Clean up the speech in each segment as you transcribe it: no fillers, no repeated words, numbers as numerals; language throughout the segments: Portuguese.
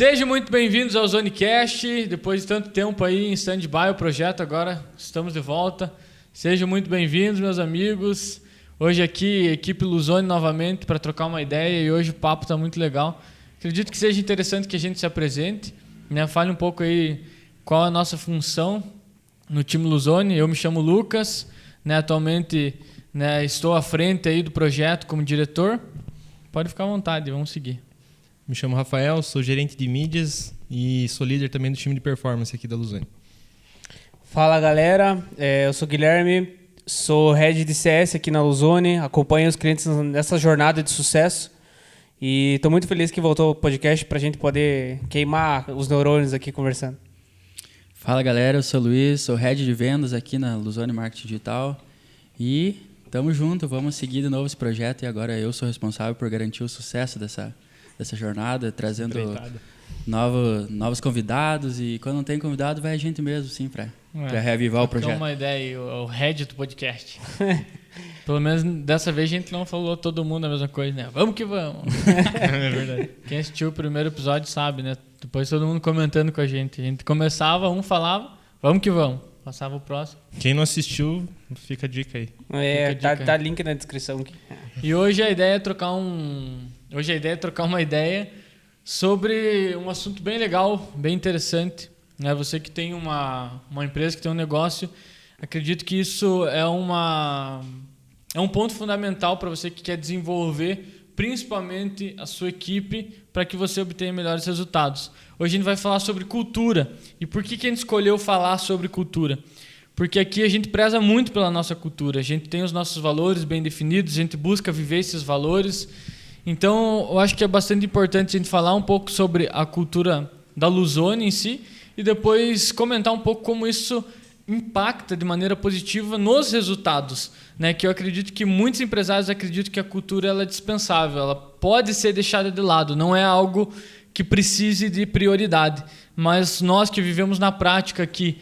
Sejam muito bem-vindos ao Zonecast. Depois de tanto tempo aí em stand-by o projeto, agora estamos de volta. Sejam muito bem-vindos, meus amigos. Hoje aqui, equipe Luzone novamente para trocar uma ideia e hoje o papo está muito legal. Acredito que seja interessante que a gente se apresente, né? Fale um pouco aí qual é a nossa função no time Luzone. Eu me chamo Lucas, né? Atualmente, né, estou à frente aí do projeto como diretor. Pode ficar à vontade, vamos seguir. Me chamo Rafael, sou gerente de mídias e sou líder também do time de performance aqui da Luzone. Fala galera, eu sou Guilherme, sou head de CS aqui na Luzone, acompanho os clientes nessa jornada de sucesso e estou muito feliz que voltou o podcast para a gente poder queimar os neurônios aqui conversando. Fala galera, eu sou o Luiz, sou head de vendas aqui na Luzone Marketing Digital e tamo junto, vamos seguir de novo esse projeto e agora eu sou responsável por garantir o sucesso dessa jornada, trazendo novos convidados e quando não tem convidado vai a gente mesmo, sim, para reavivar o projeto. Uma ideia, o head do podcast. Pelo menos dessa vez a gente não falou todo mundo a mesma coisa, né? Vamos que vamos. É verdade. Quem assistiu o primeiro episódio sabe, né? Depois todo mundo comentando com a gente. A gente começava, um falava, vamos que vamos. Passava o próximo. Quem não assistiu, fica a dica aí. Tá link na descrição aqui. E hoje a ideia é trocar uma ideia sobre um assunto bem legal, bem interessante. Né? Você que tem uma empresa, que tem um negócio, acredito que isso é um ponto fundamental para você que quer desenvolver, principalmente a sua equipe, para que você obtenha melhores resultados. Hoje a gente vai falar sobre cultura. E por que a gente escolheu falar sobre cultura? Porque aqui a gente preza muito pela nossa cultura. A gente tem os nossos valores bem definidos, a gente busca viver esses valores. Então, eu acho que é bastante importante a gente falar um pouco sobre a cultura da Luzone em si e depois comentar um pouco como isso impacta de maneira positiva nos resultados, né? Que eu acredito que muitos empresários acreditam que a cultura ela é dispensável, ela pode ser deixada de lado, não é algo que precise de prioridade. Mas nós que vivemos na prática aqui,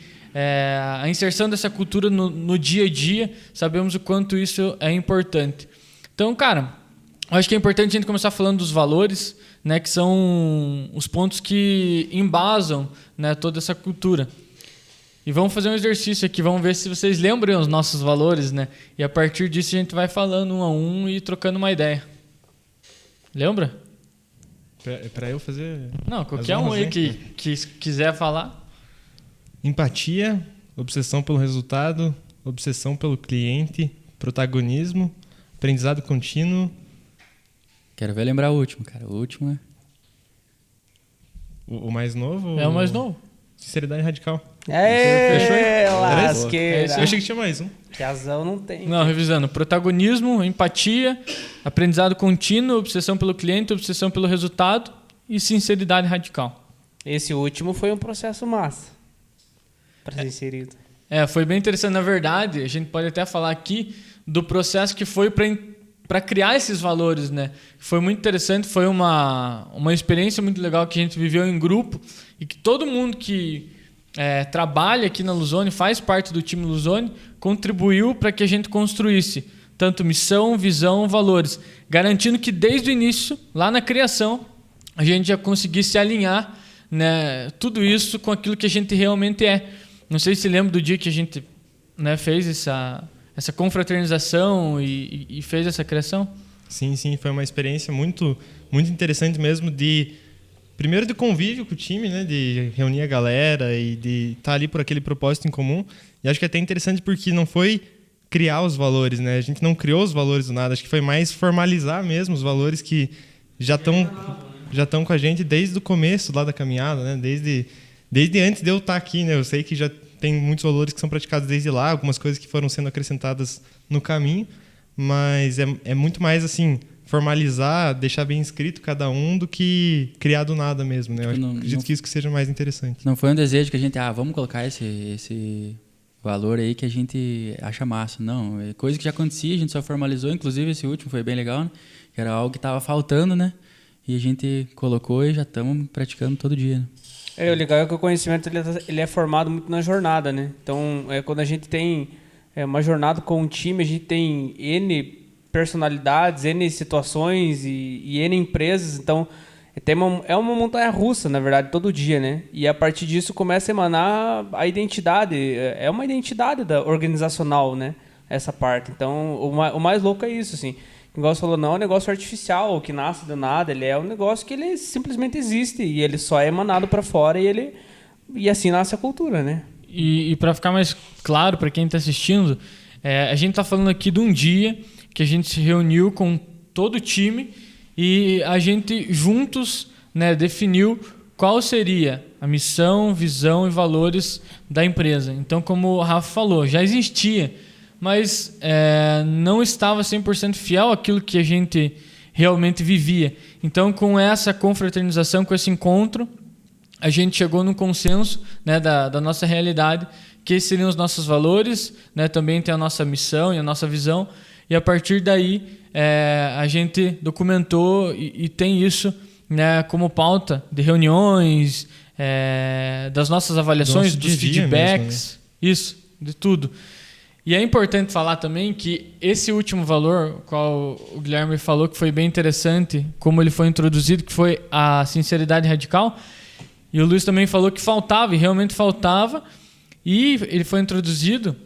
a inserção dessa cultura no dia a dia, sabemos o quanto isso é importante. Então, cara, eu acho que é importante a gente começar falando dos valores, né, que são os pontos que embasam, né, toda essa cultura. E vamos fazer um exercício aqui, vamos ver se vocês lembram os nossos valores, né? E a partir disso a gente vai falando um a um e trocando uma ideia. Lembra? Para eu fazer... Não, qualquer um aí que quiser falar. Empatia, obsessão pelo resultado, obsessão pelo cliente, protagonismo, aprendizado contínuo. Quero ver lembrar o último, cara. O último é... O mais novo? É o mais novo. Sinceridade radical. Fechou? Lasqueira. Eu achei que tinha mais um. Razão não tem. Não, revisando. Protagonismo, empatia, aprendizado contínuo, obsessão pelo cliente, obsessão pelo resultado e sinceridade radical. Esse último foi um processo massa para ser inserido. Foi bem interessante. Na verdade, a gente pode até falar aqui do processo que foi para criar esses valores, né? Foi muito interessante, foi uma experiência muito legal que a gente viveu em grupo e que todo mundo que trabalha aqui na Luzone, faz parte do time Luzone, contribuiu para que a gente construísse tanto missão, visão, valores, garantindo que desde o início, lá na criação, a gente já conseguisse alinhar, né, tudo isso com aquilo que a gente realmente é. Não sei se lembra do dia que a gente, né, fez essa confraternização e fez essa criação? Sim, foi uma experiência muito, muito interessante mesmo primeiro de convívio com o time, né, de reunir a galera e de estar ali por aquele propósito em comum. E acho que é até interessante porque não foi criar os valores, né? A gente não criou os valores do nada, acho que foi mais formalizar mesmo os valores que já estão com a gente desde o começo lá da caminhada, né? Desde antes de eu estar aqui, né? Eu sei que já tem muitos valores que são praticados desde lá, algumas coisas que foram sendo acrescentadas no caminho, mas é muito mais assim, formalizar, deixar bem escrito cada um do que criar do nada mesmo, né? Eu acredito que isso que seja mais interessante. Não foi um desejo que a gente, vamos colocar esse valor aí que a gente acha massa. Não, é coisa que já acontecia, a gente só formalizou, inclusive esse último foi bem legal, né? Que era algo que estava faltando, né? E a gente colocou e já estamos praticando todo dia, né? O legal é que o conhecimento ele é formado muito na jornada, né? Então, quando a gente tem uma jornada com um time, a gente tem N personalidades, N situações e N empresas. Então, É uma montanha russa, na verdade, todo dia, né? E a partir disso começa a emanar a identidade. É uma identidade organizacional, né? Essa parte. Então, o mais louco é isso, assim. Igual você falou, não é um negócio artificial, que nasce do nada. Ele é um negócio que ele simplesmente existe. E ele só é emanado para fora e assim nasce a cultura, né? E para ficar mais claro para quem está assistindo, a gente está falando aqui de um dia que a gente se reuniu com todo o time e a gente juntos, né, definiu qual seria a missão, visão e valores da empresa. Então, como o Rafa falou, já existia, mas não estava 100% fiel àquilo que a gente realmente vivia. Então, com essa confraternização, com esse encontro, a gente chegou num consenso, né, da nossa realidade, que esses seriam os nossos valores, né, também tem a nossa missão e a nossa visão, e a partir daí a gente documentou e tem isso, né, como pauta de reuniões, das nossas avaliações, dos feedbacks, mesmo, né? Isso, de tudo. E é importante falar também que esse último valor, qual o Guilherme falou que foi bem interessante, como ele foi introduzido, que foi a sinceridade radical, e o Luiz também falou que faltava, e realmente faltava, e ele foi introduzido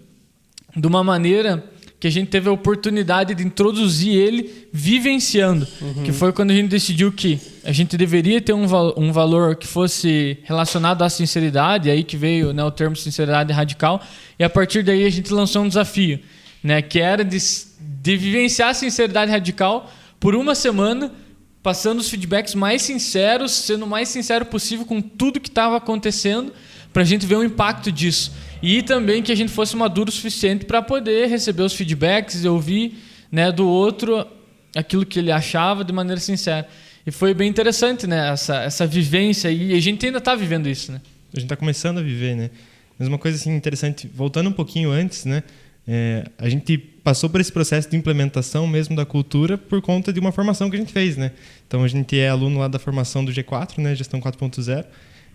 de uma maneira que a gente teve a oportunidade de introduzir ele vivenciando, que foi quando a gente decidiu que a gente deveria ter um valor que fosse relacionado à sinceridade, aí que veio, né, o termo sinceridade radical, e a partir daí a gente lançou um desafio, né, que era de vivenciar a sinceridade radical por uma semana, passando os feedbacks mais sinceros, sendo o mais sincero possível com tudo que estava acontecendo, para a gente ver o impacto disso. E também que a gente fosse maduro o suficiente para poder receber os feedbacks e ouvir, né, do outro aquilo que ele achava de maneira sincera. E foi bem interessante, né, essa vivência, e a gente ainda está vivendo isso, né? A gente está começando a viver, né? Mas uma coisa assim, interessante, voltando um pouquinho antes, né, a gente passou por esse processo de implementação mesmo da cultura por conta de uma formação que a gente fez, né? Então a gente é aluno lá da formação do G4, né, Gestão 4.0,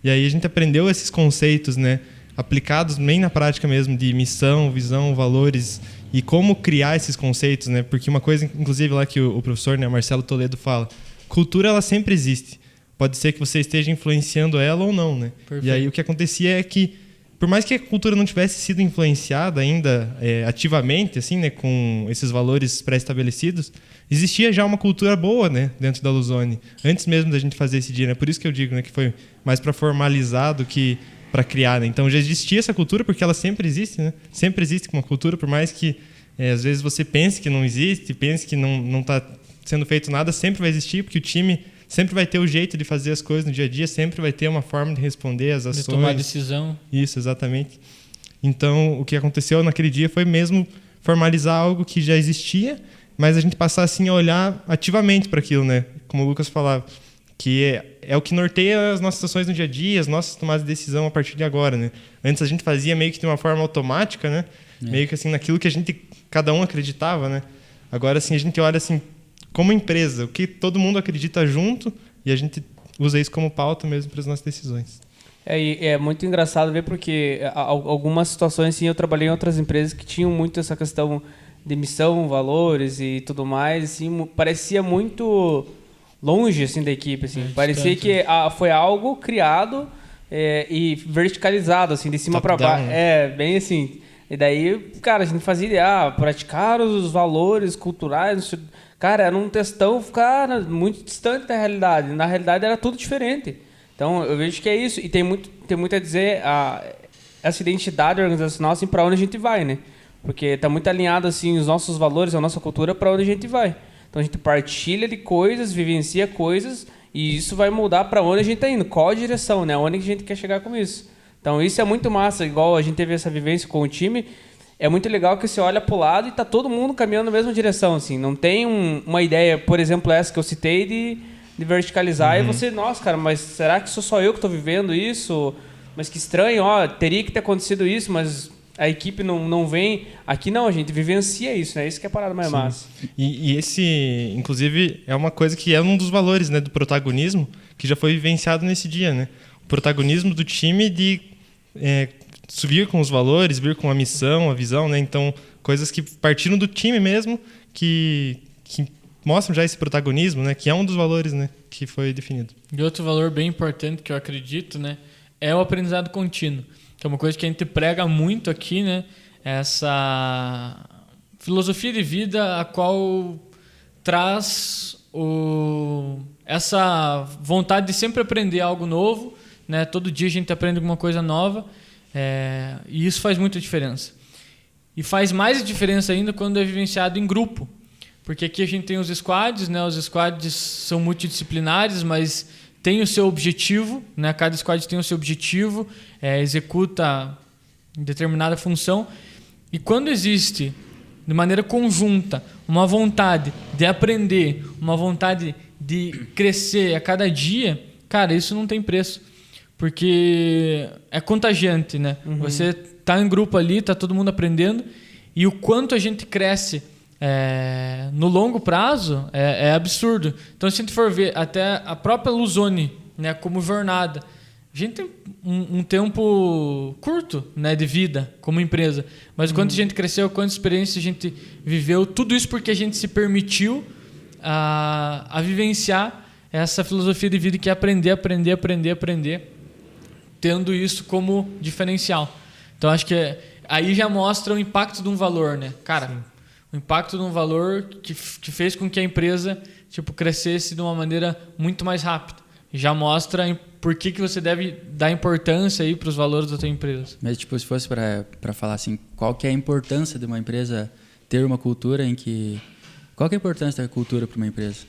e aí a gente aprendeu esses conceitos, né, aplicados bem na prática mesmo, de missão, visão, valores e como criar esses conceitos, né? Porque uma coisa, inclusive, lá que o professor, né, Marcelo Toledo, fala, cultura ela sempre existe. Pode ser que você esteja influenciando ela ou não, né? Perfeito. E aí o que acontecia é que, por mais que a cultura não tivesse sido influenciada ainda ativamente, assim, né, com esses valores pré-estabelecidos, existia já uma cultura boa, né, dentro da Luzone, antes mesmo da gente fazer esse dia, né? Por isso que eu digo, né, que foi mais para formalizar do que para criar, né? Então já existia essa cultura porque ela sempre existe, né? Sempre existe uma cultura, por mais que às vezes você pense que não existe, pense que não está sendo feito nada, sempre vai existir, porque o time sempre vai ter o jeito de fazer as coisas no dia a dia, sempre vai ter uma forma de responder às ações. De tomar decisão. Isso, exatamente. Então o que aconteceu naquele dia foi mesmo formalizar algo que já existia, mas a gente passar assim a olhar ativamente para aquilo, né? Como o Lucas falava, que é o que norteia as nossas ações no dia a dia, as nossas tomadas de decisão a partir de agora, né? Antes a gente fazia meio que de uma forma automática, né? Meio que assim naquilo que cada um acreditava, né? Agora assim a gente olha assim como empresa, o que todo mundo acredita junto, e a gente usa isso como pauta mesmo para as nossas decisões. É muito engraçado ver porque algumas situações assim, eu trabalhei em outras empresas que tinham muito essa questão de missão, valores e tudo mais, assim, parecia muito longe assim da equipe, assim. Parecia que foi algo criado e verticalizado assim, de cima para baixo. Né? Bem assim. E daí, cara, a gente fazia praticar os valores culturais. Cara, era um textão, cara, muito distante da realidade. Na realidade era tudo diferente. Então, eu vejo que é isso. E tem muito a dizer essa identidade organizacional assim, para onde a gente vai, né? Porque está muito alinhado assim os nossos valores, a nossa cultura para onde a gente vai. Então a gente partilha de coisas, vivencia coisas e isso vai mudar para onde a gente está indo, qual a direção, né? Onde a gente quer chegar com isso. Então isso é muito massa, igual a gente teve essa vivência com o time, é muito legal que você olha para o lado e está todo mundo caminhando na mesma direção, assim. Não tem uma ideia, por exemplo, essa que eu citei de verticalizar e você, nossa, cara, mas será que sou só eu que estou vivendo isso? Mas que estranho, teria que ter acontecido isso, mas a equipe não vem. Aqui não, a gente vivencia isso, né? Isso que é a parada mais massa. E esse, inclusive, é uma coisa que é um dos valores, né, do protagonismo, que já foi vivenciado nesse dia, né? O protagonismo do time de subir com os valores, vir com a missão, a visão, né? Então, coisas que partiram do time mesmo, que mostram já esse protagonismo, né? Que é um dos valores, né? Que foi definido. E outro valor bem importante que eu acredito, né? É o aprendizado contínuo. Que é uma coisa que a gente prega muito aqui, né? Essa filosofia de vida a qual traz essa vontade de sempre aprender algo novo, né? Todo dia a gente aprende alguma coisa nova, e isso faz muita diferença. E faz mais diferença ainda quando é vivenciado em grupo, porque aqui a gente tem os squads, né? Os squads são multidisciplinares, mas tem o seu objetivo, né? Cada squad tem o seu objetivo, executa determinada função, e quando existe de maneira conjunta uma vontade de aprender, uma vontade de crescer a cada dia, cara, isso não tem preço, porque é contagiante, né? Uhum. Você tá em grupo ali, tá todo mundo aprendendo, e o quanto a gente cresce no longo prazo é absurdo. Então, se a gente for ver até a própria Luzone, né, como jornada, a gente tem um tempo curto, né, de vida como empresa, mas quanto a gente cresceu, quanta experiência a gente viveu, tudo isso porque a gente se permitiu a vivenciar essa filosofia de vida que é aprender, tendo isso como diferencial. Então, acho que aí já mostra o impacto de um valor, né? Cara, sim. O impacto de um valor que fez com que a empresa crescesse de uma maneira muito mais rápida. Já mostra por que você deve dar importância aí para os valores da tua empresa. Mas, se fosse para falar assim, qual que é a importância de uma empresa ter uma cultura em que... Qual que é a importância da cultura para uma empresa?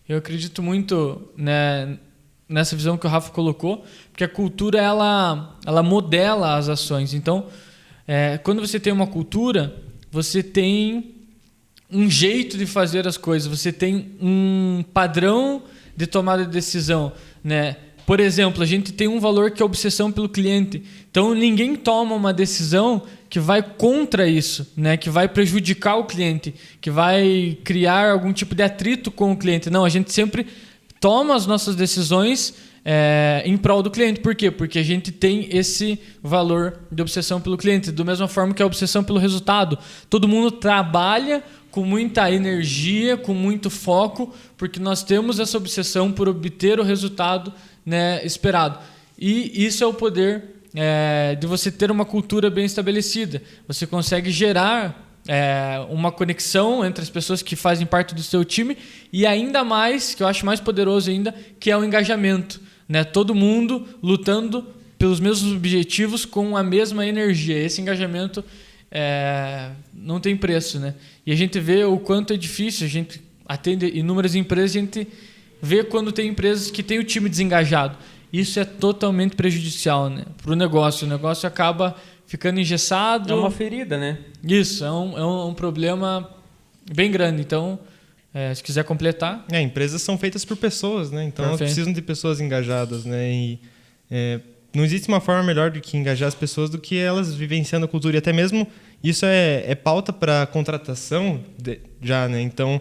Eu acredito muito, né, nessa visão que o Rafa colocou, porque a cultura ela modela as ações. Então, quando você tem uma cultura, você tem um jeito de fazer as coisas, você tem um padrão de tomada de decisão, né? Por exemplo, a gente tem um valor que é a obsessão pelo cliente. Então, ninguém toma uma decisão que vai contra isso, né? Que vai prejudicar o cliente, que vai criar algum tipo de atrito com o cliente. Não, a gente sempre toma as nossas decisões em prol do cliente. Por quê? Porque a gente tem esse valor de obsessão pelo cliente. Da mesma forma que a obsessão pelo resultado. Todo mundo trabalha com muita energia, com muito foco, porque nós temos essa obsessão por obter o resultado, né, esperado. E isso é o poder de você ter uma cultura bem estabelecida. Você consegue gerar uma conexão entre as pessoas que fazem parte do seu time, e ainda mais, que eu acho mais poderoso ainda, que é o engajamento, né? Todo mundo lutando pelos mesmos objetivos com a mesma energia. Esse engajamento não tem preço, né? E a gente vê o quanto é difícil, a gente atende inúmeras empresas, a gente vê quando tem empresas que têm o time desengajado. Isso é totalmente prejudicial, né, para o negócio. O negócio acaba ficando engessado. É uma ferida, né? Isso, é um problema bem grande. Então, se quiser completar... Empresas são feitas por pessoas, né? Então, elas precisam de pessoas engajadas, né? E não existe uma forma melhor do que engajar as pessoas do que elas vivenciando a cultura. E até mesmo isso é pauta para contratação já, né? Então,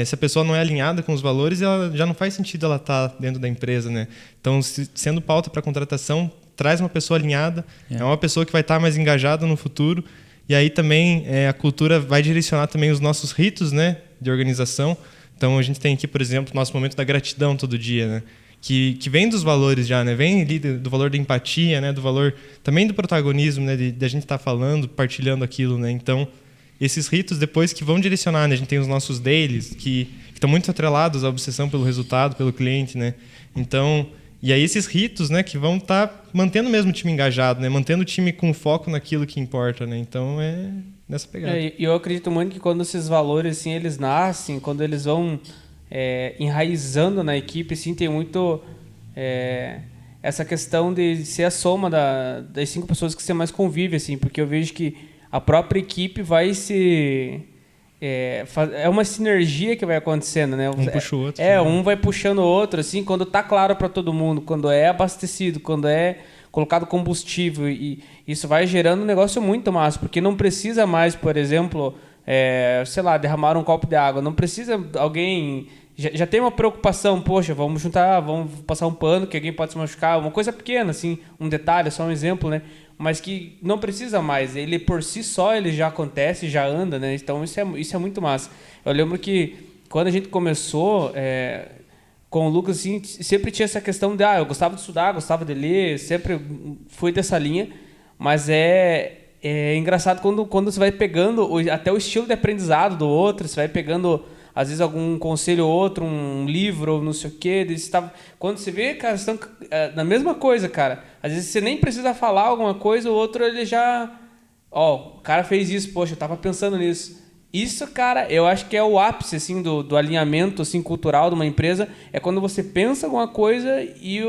se a pessoa não é alinhada com os valores, ela já não faz sentido ela estar dentro da empresa, né? Então, sendo pauta para contratação, traz uma pessoa alinhada, é uma pessoa que vai estar mais engajada no futuro. E aí também a cultura vai direcionar também os nossos ritos, né, de organização. Então, a gente tem aqui, por exemplo, o nosso momento da gratidão todo dia, né? Que vem dos valores já, né? Vem ali do valor da empatia, né? Do valor também do protagonismo, né? De a gente estar falando, partilhando aquilo, né? Então, esses ritos depois que vão direcionar, né? A gente tem os nossos dailies, que estão muito atrelados à obsessão pelo resultado, pelo cliente, né? Então, e aí esses ritos, né? Que vão estar mantendo mesmo o time engajado, né? Mantendo o time com foco naquilo que importa, né? Então, é nessa pegada. E eu acredito muito que quando esses valores, assim, eles nascem, quando eles vão... enraizando na equipe, assim, tem muito essa questão de ser a soma das 5 pessoas que você mais convive, assim, porque eu vejo que a própria equipe vai se... é uma sinergia que vai acontecendo, né? Um puxa o outro. Um vai puxando o outro, assim, quando tá claro para todo mundo, quando é abastecido, quando é colocado combustível, e isso vai gerando um negócio muito massa, porque não precisa mais, por exemplo... sei lá, derramar um copo de água. Não precisa alguém... Já tem uma preocupação, poxa, vamos juntar, vamos passar um pano, que alguém pode se machucar, uma coisa pequena, assim, um detalhe, só um exemplo, né? Mas que não precisa mais. Ele, por si só, ele já acontece, já anda, né? Então, isso é muito massa. Eu lembro que quando a gente começou com o Lucas, assim, sempre tinha essa questão de, eu gostava de estudar, gostava de ler, sempre fui dessa linha, mas é engraçado quando você vai pegando até o estilo de aprendizado do outro, você vai pegando, às vezes, algum conselho ou outro, um livro, ou não sei o quê. Quando você vê, cara, vocês estão na mesma coisa, cara. Às vezes você nem precisa falar alguma coisa, o outro ele já... o cara fez isso, poxa, eu tava pensando nisso. Isso, cara, eu acho que é o ápice, assim, do alinhamento, assim, cultural de uma empresa. É quando você pensa alguma coisa e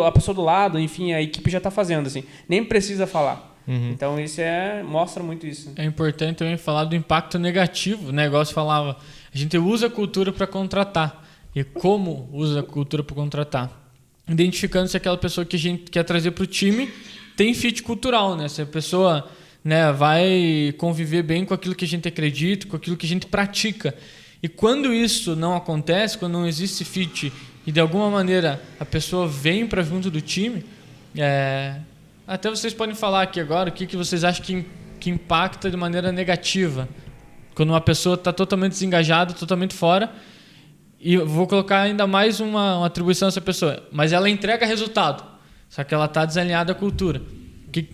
a pessoa do lado, enfim, a equipe já está fazendo, assim. Nem precisa falar. Então, isso mostra muito isso. É importante também falar do impacto negativo. O negócio falava, a gente usa a cultura para contratar. E como usa a cultura para contratar? Identificando se aquela pessoa que a gente quer trazer para o time tem fit cultural, né? Se a pessoa... né, vai conviver bem com aquilo que a gente acredita, com aquilo que a gente pratica. E quando isso não acontece, quando não existe fit e de alguma maneira a pessoa vem para junto do time, até vocês podem falar aqui agora o que vocês acham que impacta de maneira negativa. Quando uma pessoa está totalmente desengajada, totalmente fora, e eu vou colocar ainda mais uma atribuição a essa pessoa, mas ela entrega resultado, só que ela está desalinhada à cultura.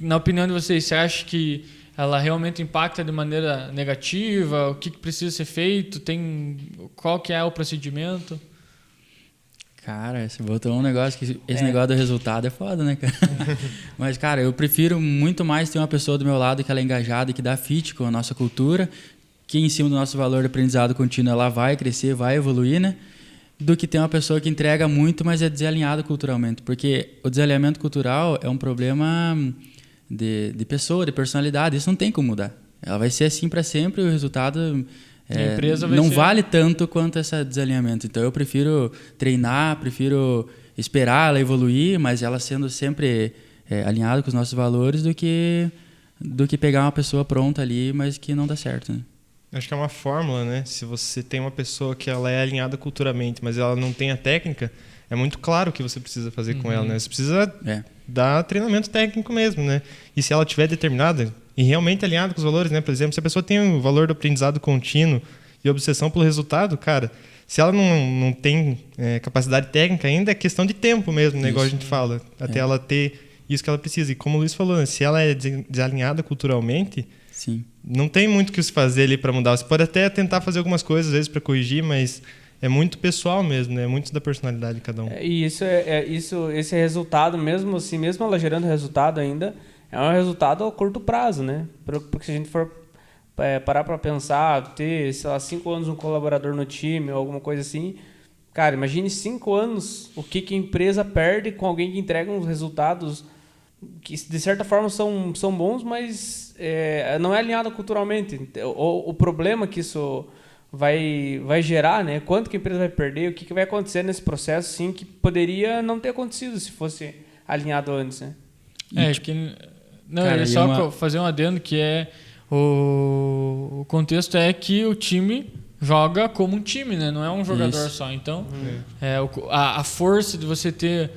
Na opinião de vocês, você acha que ela realmente impacta de maneira negativa? O que precisa ser feito? Qual que é o procedimento? Cara, você botou um negócio que... Esse negócio do resultado é foda, né, cara? Mas, cara, eu prefiro muito mais ter uma pessoa do meu lado que ela é engajada e que dá fit com a nossa cultura, que em cima do nosso valor de aprendizado contínuo ela vai crescer, vai evoluir, né? Do que ter uma pessoa que entrega muito, mas é desalinhada culturalmente. Porque o desalinhamento cultural é um problema de pessoa, de personalidade. Isso não tem como mudar. Ela vai ser assim para sempre e o resultado não vale tanto quanto esse desalinhamento. Então, eu prefiro treinar, prefiro esperar ela evoluir, mas ela sendo sempre alinhada com os nossos valores do que pegar uma pessoa pronta ali, mas que não dá certo, né? Acho que é uma fórmula, né? Se você tem uma pessoa que ela é alinhada culturalmente, mas ela não tem a técnica, é muito claro o que você precisa fazer com ela, né? Você precisa dar treinamento técnico mesmo, né? E se ela estiver determinada e realmente alinhada com os valores, né? Por exemplo, se a pessoa tem o valor do aprendizado contínuo e obsessão pelo resultado, cara, se ela não tem capacidade técnica ainda, é questão de tempo mesmo, né? Igual a gente fala, até ela ter isso que ela precisa. E como o Luiz falou, né? Se ela é desalinhada culturalmente... Sim. Não tem muito o que se fazer ali para mudar. Você pode até tentar fazer algumas coisas, às vezes, para corrigir, mas é muito pessoal mesmo, né? É muito da personalidade de cada um. E esse resultado, mesmo assim, mesmo ela gerando resultado ainda, é um resultado a curto prazo, né? Porque se a gente for parar para pensar, ter, sei lá, 5 anos um colaborador no time ou alguma coisa assim, cara, imagine 5 anos o que a empresa perde com alguém que entrega uns resultados que de certa forma são bons, mas não é alinhado culturalmente. O problema que isso vai gerar, né? Quanto que a empresa vai perder, o que vai acontecer nesse processo, sim, que poderia não ter acontecido se fosse alinhado antes, né? Só fazer um adendo que o contexto é que o time joga como um time, né? Não é um jogador só. Então, a força de você ter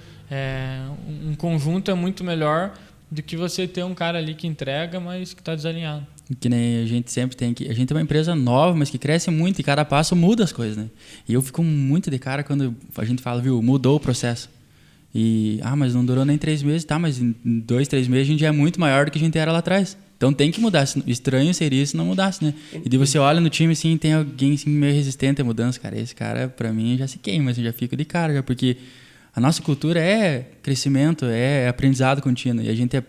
um conjunto é muito melhor do que você ter um cara ali que entrega, mas que está desalinhado. Que nem a gente sempre tem que... A gente é uma empresa nova, mas que cresce muito e cada passo muda as coisas, né? E eu fico muito de cara quando a gente fala, mudou o processo. E, mas não durou nem 3 meses, tá, mas em 2, 3 meses a gente é muito maior do que a gente era lá atrás. Então tem que mudar. Estranho seria se não mudasse, né? E daí você olha no time, assim, tem alguém assim, meio resistente à mudança, cara. Esse cara, pra mim, já se queima, assim, já fica de cara, já, porque a nossa cultura é crescimento, é aprendizado contínuo. E a gente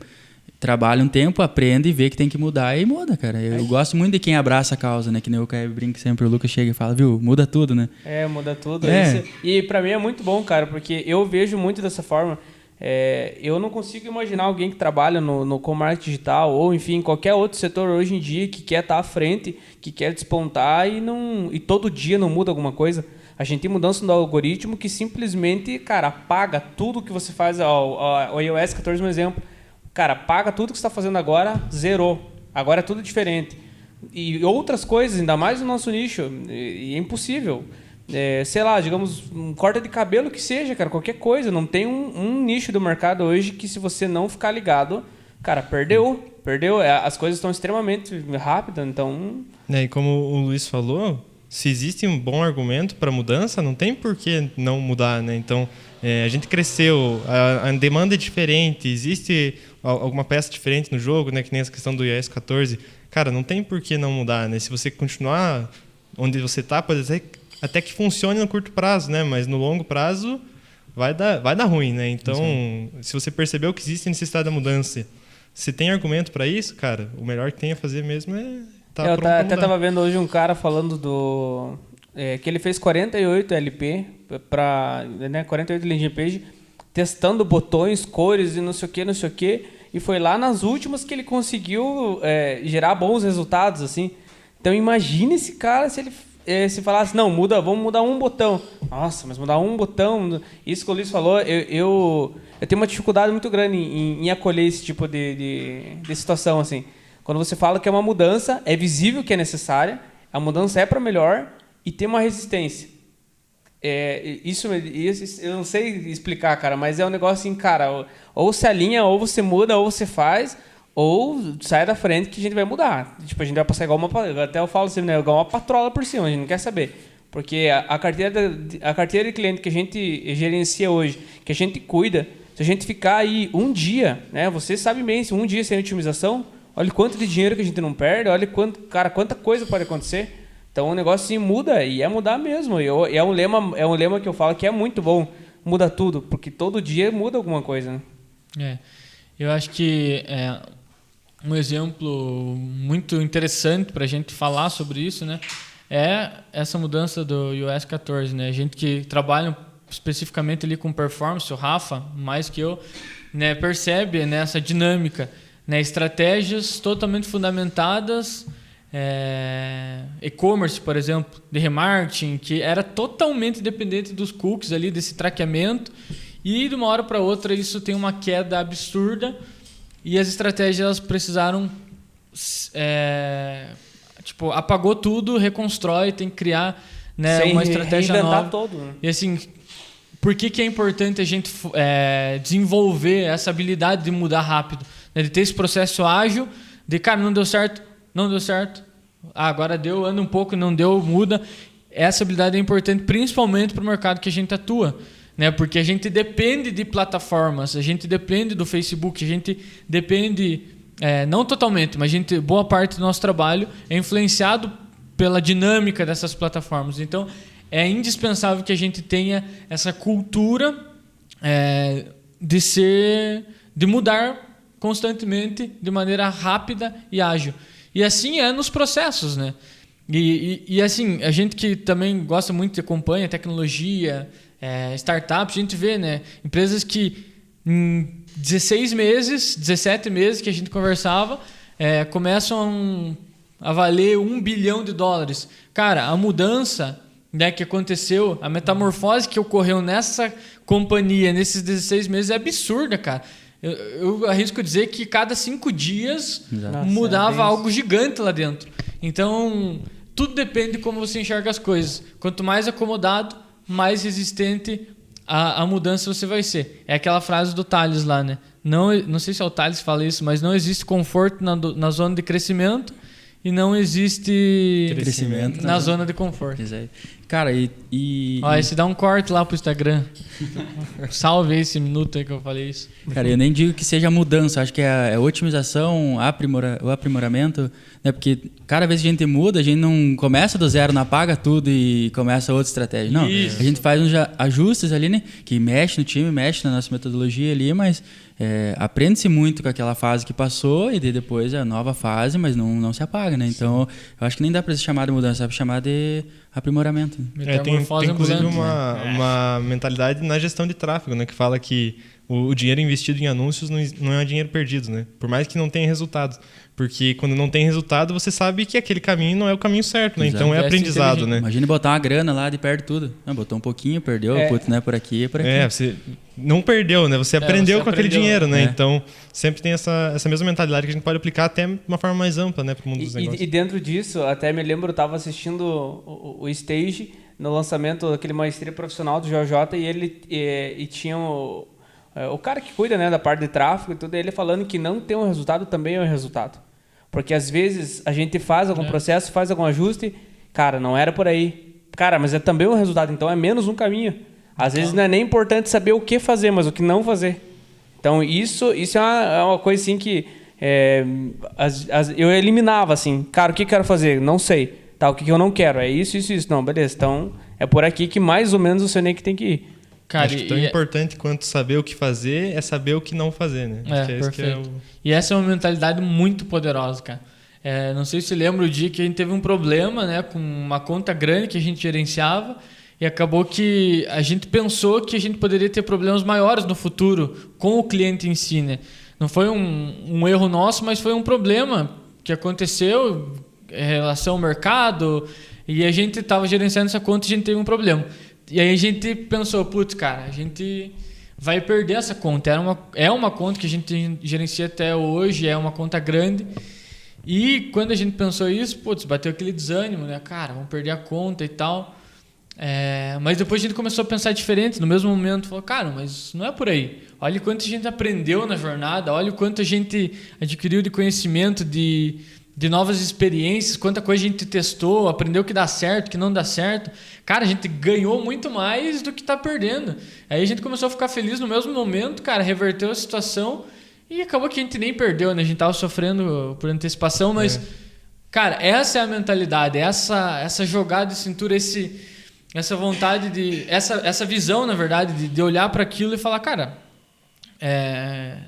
trabalha um tempo, aprende e vê que tem que mudar e muda, cara. Eu gosto muito de quem abraça a causa, né? Que nem o Caio brinca sempre, o Lucas chega e fala, muda tudo, né? Muda tudo. E pra mim é muito bom, cara, porque eu vejo muito dessa forma. Eu não consigo imaginar alguém que trabalha com marketing digital ou, enfim, em qualquer outro setor hoje em dia que quer estar à frente, que quer despontar e todo dia não muda alguma coisa. A gente tem mudança no algoritmo que simplesmente, cara, apaga tudo que você faz. O iOS 14 é um exemplo. Cara, apaga tudo que você está fazendo agora, zerou. Agora é tudo diferente. E outras coisas, ainda mais no nosso nicho, é impossível. Sei lá, digamos, um corte de cabelo que seja, cara, qualquer coisa. Não tem um nicho do mercado hoje que se você não ficar ligado, cara, perdeu. As coisas estão extremamente rápidas, então... E como o Luiz falou, se existe um bom argumento para mudança, não tem por que não mudar, né? Então, a gente cresceu, a demanda é diferente, existe alguma peça diferente no jogo, né? Que nem essa questão do iOS 14. Cara, não tem por que não mudar, né? Se você continuar onde você está, pode ser até que funcione no curto prazo, né? Mas no longo prazo vai dar ruim, né? Então, se você percebeu que existe a necessidade da mudança, se tem argumento para isso, cara, o melhor que tem a fazer mesmo é eu até tava vendo hoje um cara falando que ele fez 48 LP para, né, 48 landing page, testando botões, cores e não sei o que, e foi lá nas últimas que ele conseguiu gerar bons resultados, assim. Então imagine esse cara se ele se falasse, não, vamos mudar um botão. Nossa, mas mudar um botão, isso que o Luiz falou, eu tenho uma dificuldade muito grande em acolher esse tipo de situação, assim. Quando você fala que é uma mudança, é visível que é necessária, a mudança é para melhor e tem uma resistência. Isso eu não sei explicar, cara, mas é um negócio assim, cara, ou se alinha, ou você muda, ou você faz, ou sai da frente que a gente vai mudar. Tipo, a gente vai passar igual até eu falo assim, né, igual uma patrola por cima, a gente não quer saber. Porque a carteira de cliente que a gente gerencia hoje, que a gente cuida, se a gente ficar aí um dia, né, você sabe bem, se um dia sem otimização, olha quanto de dinheiro que a gente não perde, olha quanta coisa pode acontecer. Então o negócio sim muda, e é mudar mesmo. É um lema que eu falo que é muito bom, muda tudo, porque todo dia muda alguma coisa, né? Eu acho que um exemplo muito interessante para a gente falar sobre isso, né, é essa mudança do iOS 14, né? A gente que trabalha especificamente ali com performance, o Rafa, mais que eu, né, percebe nessa dinâmica, né, estratégias totalmente fundamentadas, e-commerce, por exemplo, de remarketing, que era totalmente dependente dos cookies ali, desse traqueamento, e de uma hora para outra isso tem uma queda absurda e as estratégias elas precisaram apagou tudo, reconstrói, tem que criar, né, uma estratégia nova. Todo, né? E assim, por que é importante a gente desenvolver essa habilidade de mudar rápido, né, de ter esse processo ágil, de cara, não deu certo, agora deu, anda um pouco, não deu, muda. Essa habilidade é importante principalmente para o mercado que a gente atua, né, porque a gente depende de plataformas, a gente depende do Facebook, a gente depende, não totalmente, mas boa parte do nosso trabalho é influenciado pela dinâmica dessas plataformas. Então, é indispensável que a gente tenha essa cultura de mudar constantemente, de maneira rápida e ágil. E assim é nos processos, né? E assim, a gente que também gosta muito de acompanha tecnologia, startups, a gente vê, né, empresas que em 16 meses, 17 meses que a gente conversava, começam a valer $1 bilhão. Cara, a mudança, né, que aconteceu, a metamorfose que ocorreu nessa companhia nesses 16 meses é absurda, cara. Eu arrisco dizer que cada 5 dias mudava algo gigante lá dentro. Então, tudo depende de como você enxerga as coisas. Quanto mais acomodado, mais resistente a mudança você vai ser. É aquela frase do Tales lá, né? Não sei se é o Tales que fala isso, mas não existe conforto na zona de crescimento e não existe crescimento na zona de conforto. Cara, Olha, se dá um corte lá pro Instagram. Salve esse minuto aí que eu falei isso. Cara, eu nem digo que seja mudança, acho que é otimização, o aprimoramento, né? Porque cada vez que a gente muda, a gente não começa do zero, não apaga tudo e começa outra estratégia. Não, a gente faz uns ajustes ali, né? Que mexe no time, mexe na nossa metodologia ali, mas aprende-se muito com aquela fase que passou e depois a nova fase, mas não se apaga, né? Então, eu acho que nem dá para se chamar de mudança, dá para chamar de aprimoramento. Tem inclusive uma mentalidade na gestão de tráfego, né, que fala que o dinheiro investido em anúncios não é dinheiro perdido, né? Por mais que não tenha resultados. Porque quando não tem resultado, você sabe que aquele caminho não é o caminho certo, né? Então é aprendizado, né? Imagina botar uma grana lá de perto tudo. Não, botou um pouquinho, perdeu, putz, né? Por aqui, por aqui. Você não perdeu, né? Você aprendeu com aquele dinheiro, né? Então sempre tem essa mesma mentalidade que a gente pode aplicar até de uma forma mais ampla, né? Para o mundo dos negócios. E dentro disso, até me lembro, eu estava assistindo o Stage no lançamento daquele Maestria Profissional do JJ e ele tinha o cara que cuida, né, da parte de tráfego e tudo, ele falando que não ter um resultado também é um resultado. Porque às vezes a gente faz algum processo, faz algum ajuste Cara, não era por aí. Cara, mas é também um resultado, então é menos um caminho. Às vezes não é nem importante saber o que fazer, mas o que não fazer. Então isso é uma coisa assim que eu eliminava assim. Cara, o que eu quero fazer? Não sei. Tá, o que eu não quero? É isso. Não, beleza. Então é por aqui que mais ou menos você nem que tem que ir. Cara, acho que tão importante quanto saber o que fazer é saber o que não fazer, né? Acho que é isso que é E essa é uma mentalidade muito poderosa, cara. Não sei se você lembra o dia que a gente teve um problema, né, com uma conta grande que a gente gerenciava e acabou que a gente pensou que a gente poderia ter problemas maiores no futuro com o cliente em si, né? Não foi um erro nosso, mas foi um problema que aconteceu em relação ao mercado e a gente estava gerenciando essa conta e a gente teve um problema. E aí a gente pensou, putz, cara, a gente vai perder essa conta. É uma conta que a gente gerencia até hoje, é uma conta grande. E quando a gente pensou isso, putz, bateu aquele desânimo, né? Cara, vamos perder a conta e tal. Mas depois a gente começou a pensar diferente. No mesmo momento, falou, cara, mas não é por aí. Olha o quanto a gente aprendeu na jornada, olha o quanto a gente adquiriu de conhecimento, de novas experiências, quanta coisa a gente testou, aprendeu que dá certo, que não dá certo. Cara, a gente ganhou muito mais do que está perdendo. Aí a gente começou a ficar feliz no mesmo momento, cara, reverteu a situação e acabou que a gente nem perdeu, né? A gente estava sofrendo por antecipação, mas, cara, essa é a mentalidade, essa jogada de cintura, essa vontade essa visão, na verdade, de olhar para aquilo e falar, cara...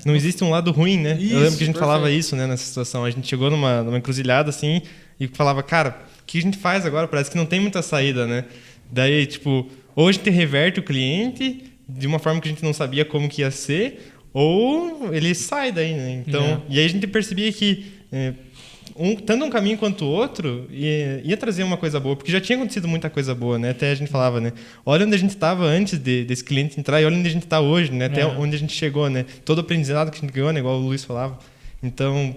Não existe um lado ruim, né? Isso, eu lembro que a gente perfeito. falava isso, né, nessa situação. A gente chegou numa encruzilhada assim e falava, cara, o que a gente faz agora? Parece que não tem muita saída, né? Daí, tipo, ou a gente reverte o cliente de uma forma que a gente não sabia como que ia ser, ou ele sai daí, né? Então, e aí a gente percebia que tanto um caminho quanto o outro ia trazer uma coisa boa, porque já tinha acontecido muita coisa boa, né? Até a gente falava, né? Olha onde a gente estava antes desse cliente entrar e olha onde a gente está hoje, né? Até onde a gente chegou, né? Todo o aprendizado que a gente ganhou, né? Igual o Luiz falava. Então,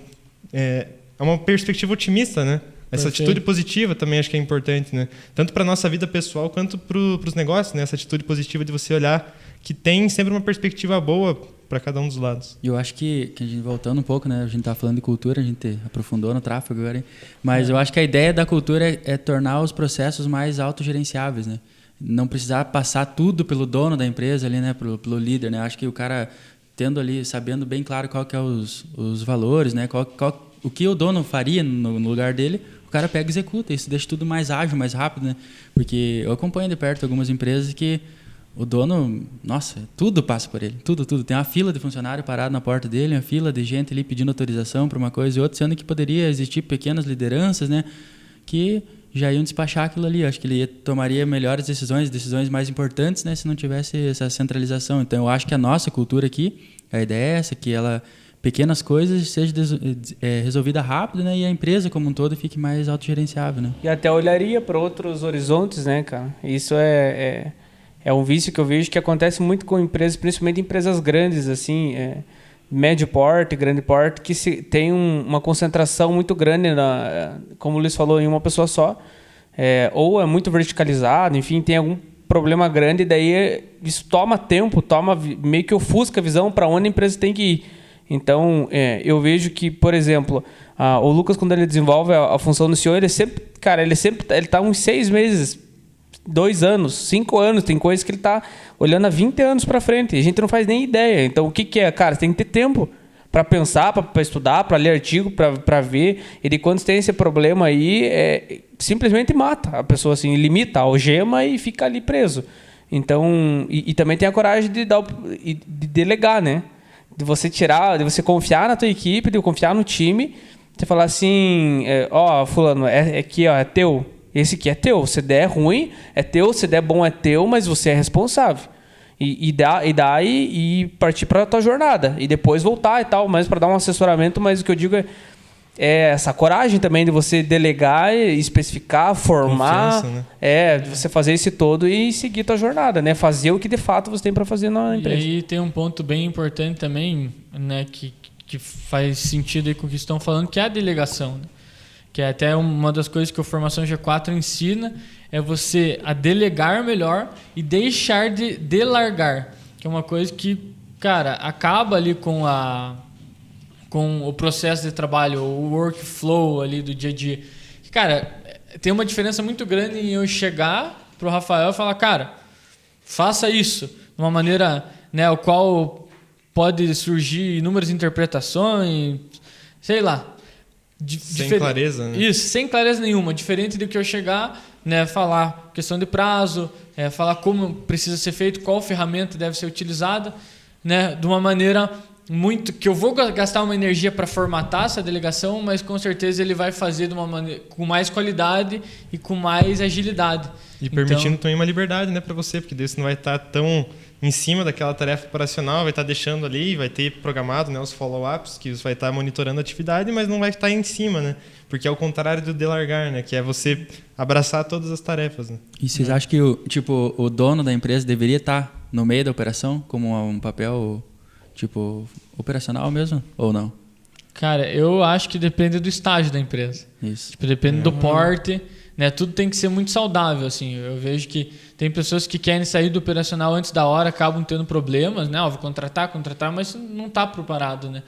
é uma perspectiva otimista, né? Essa atitude positiva também acho que é importante, né? Tanto para nossa vida pessoal quanto para os negócios, né? Essa atitude positiva de você olhar que tem sempre uma perspectiva boa para cada um dos lados. E eu acho que a gente, voltando um pouco, né? A gente tá falando de cultura, a gente aprofundou no tráfego agora, hein? Mas eu acho que a ideia da cultura é tornar os processos mais autogerenciáveis, né? Não precisar passar tudo pelo dono da empresa ali, né? Pelo líder, né? Acho que o cara tendo ali, sabendo bem claro qual que é os valores, né? O que o dono faria no lugar dele, o cara pega e executa. Isso deixa tudo mais ágil, mais rápido, né? Porque eu acompanho de perto algumas empresas que o dono, nossa, tudo passa por ele, tudo. Tem uma fila de funcionário parado na porta dele, uma fila de gente ali pedindo autorização para uma coisa e outra, sendo que poderia existir pequenas lideranças, né, que já iam despachar aquilo ali. Acho que ele tomaria melhores decisões mais importantes, né, se não tivesse essa centralização. Então, eu acho que a nossa cultura aqui, a ideia é essa, que ela, pequenas coisas seja resolvida rápido, né, e a empresa como um todo fique mais autogerenciável, né. E até olharia para outros horizontes, né, cara? Isso é um vício que eu vejo que acontece muito com empresas, principalmente empresas grandes, assim, médio porte, grande porte, que tem uma concentração muito grande, como o Luiz falou, em uma pessoa só, ou é muito verticalizado, enfim, tem algum problema grande, e daí isso toma tempo, meio que ofusca a visão para onde a empresa tem que ir. Então, eu vejo que, por exemplo, o Lucas, quando ele desenvolve a função do CEO, ele está uns 6 meses, 2 anos, 5 anos, tem coisas que ele está olhando há 20 anos para frente e a gente não faz nem ideia. Então, o que é? Cara, você tem que ter tempo para pensar, para estudar, para ler artigo, para ver. E de quando tem esse problema aí, simplesmente mata a pessoa, assim, limita, algema e fica ali preso. Então, e também tem a coragem de delegar, né? De você confiar na tua equipe, de confiar no time, você falar assim, fulano, aqui, é teu. Esse aqui é teu. Se der ruim, é teu. Se der bom, é teu, mas você é responsável. E partir para a tua jornada. E depois voltar e tal, mas para dar um assessoramento. Mas o que eu digo é essa coragem também de você delegar, especificar, formar. Confiança, né? De você fazer isso todo e seguir tua jornada, né? Fazer o que de fato você tem para fazer na empresa. E aí tem um ponto bem importante também, né? Que faz sentido aí com o que estão falando, que é a delegação, né? Que é até uma das coisas que a Formação G4 ensina, é você a delegar melhor e deixar de delargar, que é uma coisa que, cara, acaba ali com o processo de trabalho, o workflow ali do dia a dia. Cara, tem uma diferença muito grande em eu chegar pro Rafael e falar, cara, faça isso de uma maneira, né, o qual pode surgir inúmeras interpretações, sei lá. Sem clareza, né? Isso, sem clareza nenhuma. Diferente do que eu chegar, né, falar questão de prazo, falar como precisa ser feito, qual ferramenta deve ser utilizada, né, de uma maneira muito que eu vou gastar uma energia para formatar essa delegação, mas com certeza ele vai fazer de uma maneira com mais qualidade e com mais agilidade. E permitindo também uma liberdade, né, para você, porque daí você não vai estar tão em cima daquela tarefa operacional, vai estar deixando ali, vai ter programado, né, os follow-ups, que você vai estar monitorando a atividade, mas não vai estar em cima, né? Porque é o contrário do delargar, né, que é você abraçar todas as tarefas, né? E vocês acham que o dono da empresa deveria estar no meio da operação como um papel operacional mesmo, ou não? Cara, eu acho que depende do estágio da empresa. Isso. Depende do porte, né? Tudo tem que ser muito saudável, assim. Eu vejo que tem pessoas que querem sair do operacional antes da hora, acabam tendo problemas, né? Vou contratar, mas não está preparado, né?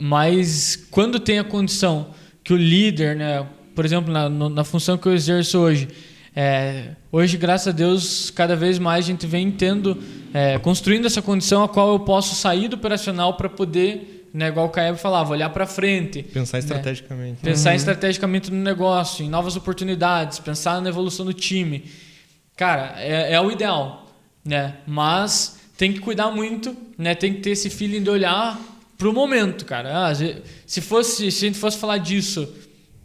Mas quando tem a condição que o líder, né? Por exemplo, na função que eu exerço hoje, hoje, graças a Deus, cada vez mais a gente vem construindo essa condição a qual eu posso sair do operacional para poder, né, igual o Caeb falava, olhar para frente. Pensar estrategicamente. Né? Pensar estrategicamente no negócio, em novas oportunidades, pensar na evolução do time. Cara, é o ideal, né? Mas tem que cuidar muito, né? Tem que ter esse feeling de olhar pro momento, cara. Se a gente fosse falar disso,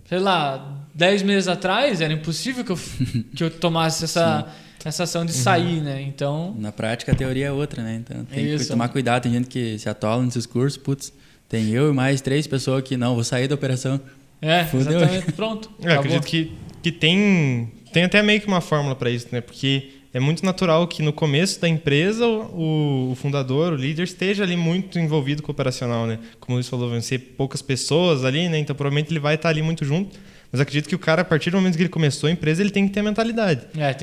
sei lá, 10 meses atrás, era impossível que eu tomasse essa ação de sair, né? Então... Na prática, a teoria é outra, né? Então tem que tomar cuidado. Tem gente que se atola nesses cursos, tem eu e mais 3 pessoas que não, vou sair da operação. Fudeu. Exatamente. Pronto. Eu acredito que tem até meio que uma fórmula para isso, né? Porque é muito natural que no começo da empresa o fundador, o líder, esteja ali muito envolvido com o operacional, né? Como o Luiz falou, vão ser poucas pessoas ali, né? Então provavelmente ele vai estar ali muito junto. Mas acredito que o cara, a partir do momento que ele começou a empresa, ele tem que ter a mentalidade.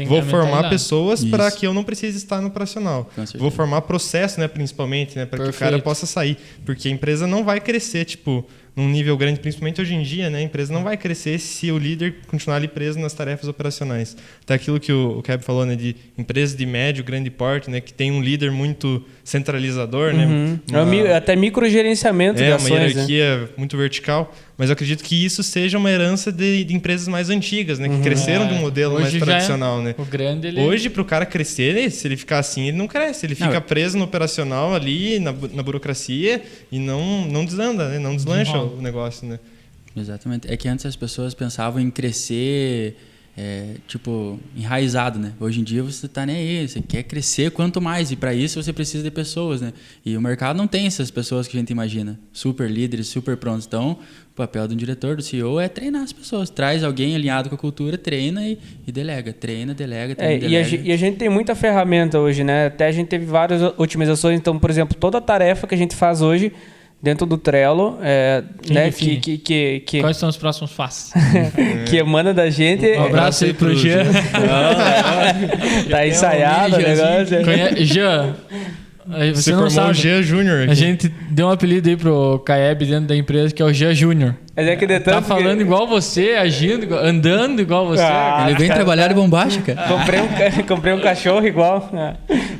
Vou formar pessoas para que eu não precise estar no operacional. Vou formar processo, né, principalmente, né, para que o cara possa sair. Porque a empresa não vai crescer, num nível grande, principalmente hoje em dia, né, a empresa não vai crescer se o líder continuar ali preso nas tarefas operacionais. Até aquilo que o Keb falou, né, de empresas de médio, grande porte, né, que tem um líder muito centralizador, né? Até microgerenciamento de ações. Uma hierarquia muito vertical. Mas eu acredito que isso seja uma herança de empresas mais antigas, né? Que cresceram de um modelo mais tradicional, né? O grande, Hoje, para o cara crescer, se ele ficar assim, ele não cresce. Ele fica preso no operacional ali, na burocracia, e não desanda, né? Não deslancha o negócio, né? Exatamente. É que antes as pessoas pensavam em crescer... enraizado, né? Hoje em dia você tá nem aí, você quer crescer quanto mais, e para isso você precisa de pessoas, né? E o mercado não tem essas pessoas que a gente imagina, super líderes, super prontos. Então, o papel do diretor, do CEO é treinar as pessoas, traz alguém alinhado com a cultura, treina e delega, delega. E a gente tem muita ferramenta hoje, né? Até a gente teve várias otimizações, então, por exemplo, toda a tarefa que a gente faz hoje dentro do Trello, né, quais são os próximos passos? Que emana da gente. Um abraço aí pro Jean. Tá ensaiado o negócio. Jean, você não sabe. O Jean Júnior. A gente deu um apelido aí pro Caeb dentro da empresa, que é o Jean Júnior. Tá falando igual você, agindo, andando igual você. Ele vem trabalhar de bombástica. Comprei um cachorro igual.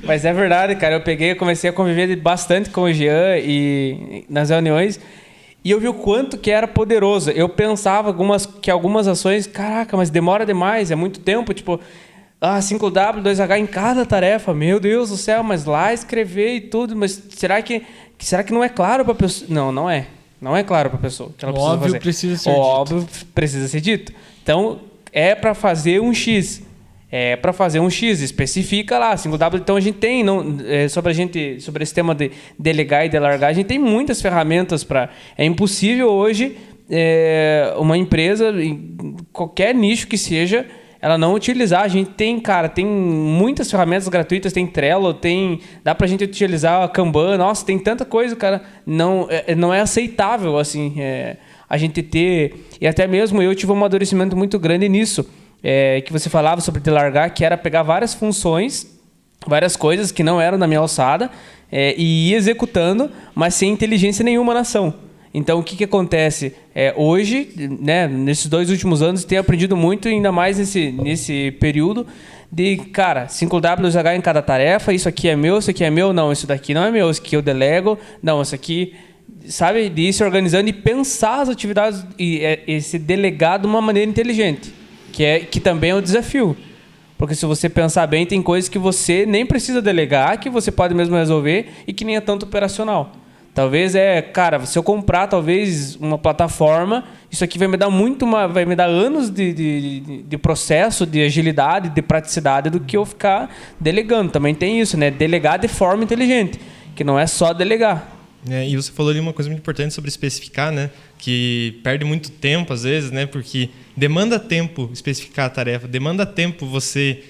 Mas é verdade, cara. Eu comecei a conviver bastante com o Jean e nas reuniões. E eu vi o quanto que era poderoso. Eu pensava que algumas ações, caraca, mas demora demais, é muito tempo, 5W, 2H em cada tarefa. Meu Deus do céu, mas lá escrever e tudo, mas será que não é claro para a pessoa? Não é. Não é claro para a pessoa que ela precisa fazer. O óbvio precisa ser dito. Então, é para fazer um X. Especifica lá, 5W. Então, a gente tem, sobre esse tema de delegar e delargar, a gente tem muitas ferramentas para... É impossível hoje uma empresa, em qualquer nicho que seja, ela não utilizar. A gente tem muitas ferramentas gratuitas, tem Trello, dá pra gente utilizar a Kanban, nossa, tem tanta coisa, cara, não é aceitável, assim, a gente ter, e até mesmo eu tive um amadurecimento muito grande nisso, que você falava sobre delargar, que era pegar várias funções, várias coisas que não eram da minha alçada, e ir executando, mas sem inteligência nenhuma na ação. Então, o que acontece? Hoje, né, nesses 2 últimos anos, tenho aprendido muito, ainda mais nesse período, de, cara, 5WH em cada tarefa, isso aqui é meu, não, isso daqui não é meu, isso aqui eu delego, não, isso aqui, sabe, de ir se organizando e pensar as atividades e se delegar de uma maneira inteligente, que também é um desafio. Porque se você pensar bem, tem coisas que você nem precisa delegar, que você pode mesmo resolver e que nem é tanto operacional. Talvez cara, se eu comprar talvez uma plataforma, isso aqui vai me dar vai me dar anos de processo, de agilidade, de praticidade do que eu ficar delegando. Também tem isso, né? Delegar de forma inteligente, que não é só delegar. E você falou ali uma coisa muito importante sobre especificar, né? Que perde muito tempo às vezes, né? Porque demanda tempo especificar a tarefa, demanda tempo você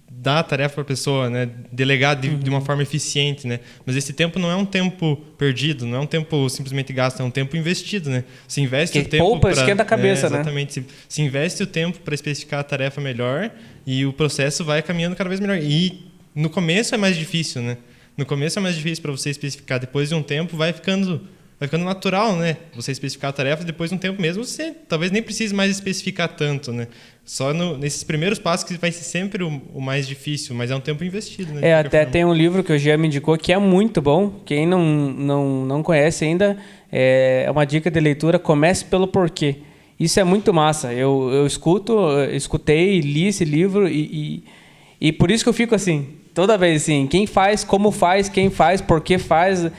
dar a tarefa para a pessoa, né? Delegar de uma forma eficiente, né? Mas esse tempo não é um tempo perdido, não é um tempo simplesmente gasto, é um tempo investido, né? Se investe o tempo poupa, esquenta a cabeça, né? Exatamente. Se investe o tempo para especificar a tarefa melhor e o processo vai caminhando cada vez melhor. E no começo é mais difícil, né? No começo é mais difícil para você especificar. Depois de um tempo vai ficando natural, né? Você especificar a tarefa, depois de um tempo mesmo você talvez nem precise mais especificar tanto, né? Só nesses primeiros passos que vai ser sempre o mais difícil, mas é um tempo investido, né? Até tem um livro que o Jean me indicou que é muito bom. Quem não conhece ainda, é uma dica de leitura, comece pelo porquê. Isso é muito massa. Eu escutei, li esse livro e por isso que eu fico assim, toda vez assim, quem faz, como faz, quem faz, por que faz.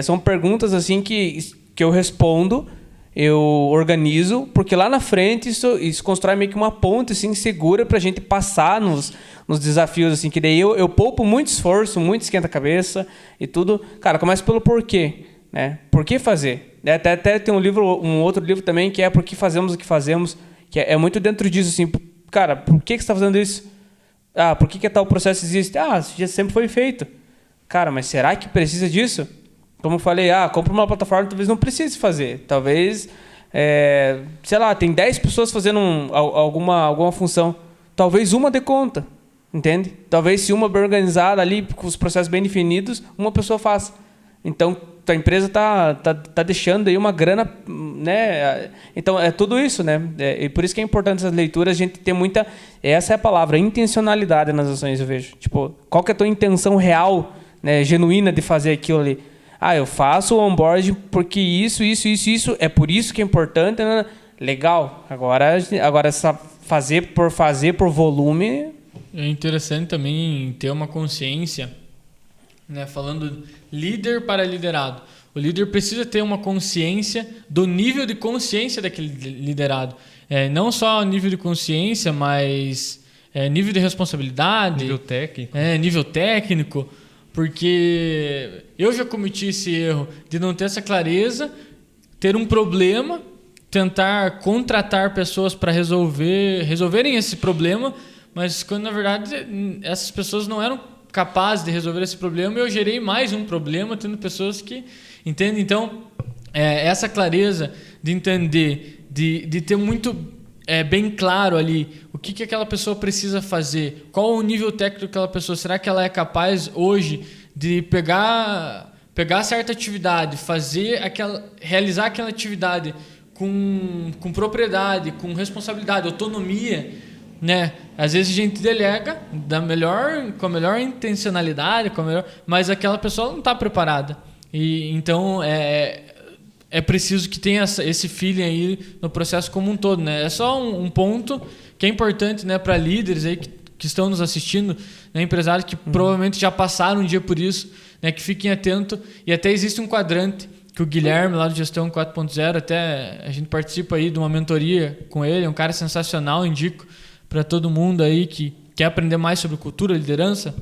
São perguntas assim que eu respondo, eu organizo, porque lá na frente isso constrói meio que uma ponte assim, segura para a gente passar nos desafios, assim, que daí eu poupo muito esforço, muito esquenta-cabeça e tudo. Cara, começa pelo porquê, né? Por que fazer? Até tem um outro livro também que é Por que fazemos o que fazemos, que é muito dentro disso, assim, cara, por que você está fazendo isso? Por que tal processo existe? Já sempre foi feito. Cara, mas será que precisa disso? Como eu falei, compra uma plataforma, talvez não precise fazer. Talvez, sei lá, tem 10 pessoas fazendo alguma função. Talvez uma dê conta, entende? Talvez se uma bem organizada ali, com os processos bem definidos, uma pessoa faça. Então, a empresa tá deixando aí uma grana, né? Então, é tudo isso, né? E por isso que é importante essas leituras, a gente ter muita... Essa é a palavra, intencionalidade nas ações, eu vejo. Tipo, qual que é a tua intenção real, né, genuína de fazer aquilo ali? Eu faço o onboarding porque isso, é por isso que é importante, né? Legal. Agora fazer por volume... É interessante também ter uma consciência, né? Falando líder para liderado. O líder precisa ter uma consciência do nível de consciência daquele liderado. Não só nível de consciência, mas nível de responsabilidade. Nível técnico. Porque eu já cometi esse erro de não ter essa clareza, ter um problema, tentar contratar pessoas para resolverem esse problema, mas quando na verdade essas pessoas não eram capazes de resolver esse problema, eu gerei mais um problema tendo pessoas que entendem. Então, essa clareza de entender, de ter muito bem claro ali o que aquela pessoa precisa fazer, qual o nível técnico daquela pessoa, será que ela é capaz hoje de pegar certa atividade, realizar aquela atividade com propriedade, com responsabilidade, autonomia, né? Às vezes a gente delega com a melhor intencionalidade, mas aquela pessoa não está preparada. E então é preciso que tenha esse feeling aí no processo como um todo, né? É só um ponto que é importante, né, para líderes aí que estão nos assistindo, né, empresários que provavelmente já passaram um dia por isso, né, que fiquem atentos. E até existe um quadrante que o Guilherme, lá do Gestão 4.0, até a gente participa aí de uma mentoria com ele, é um cara sensacional, indico para todo mundo aí que quer aprender mais sobre cultura, liderança.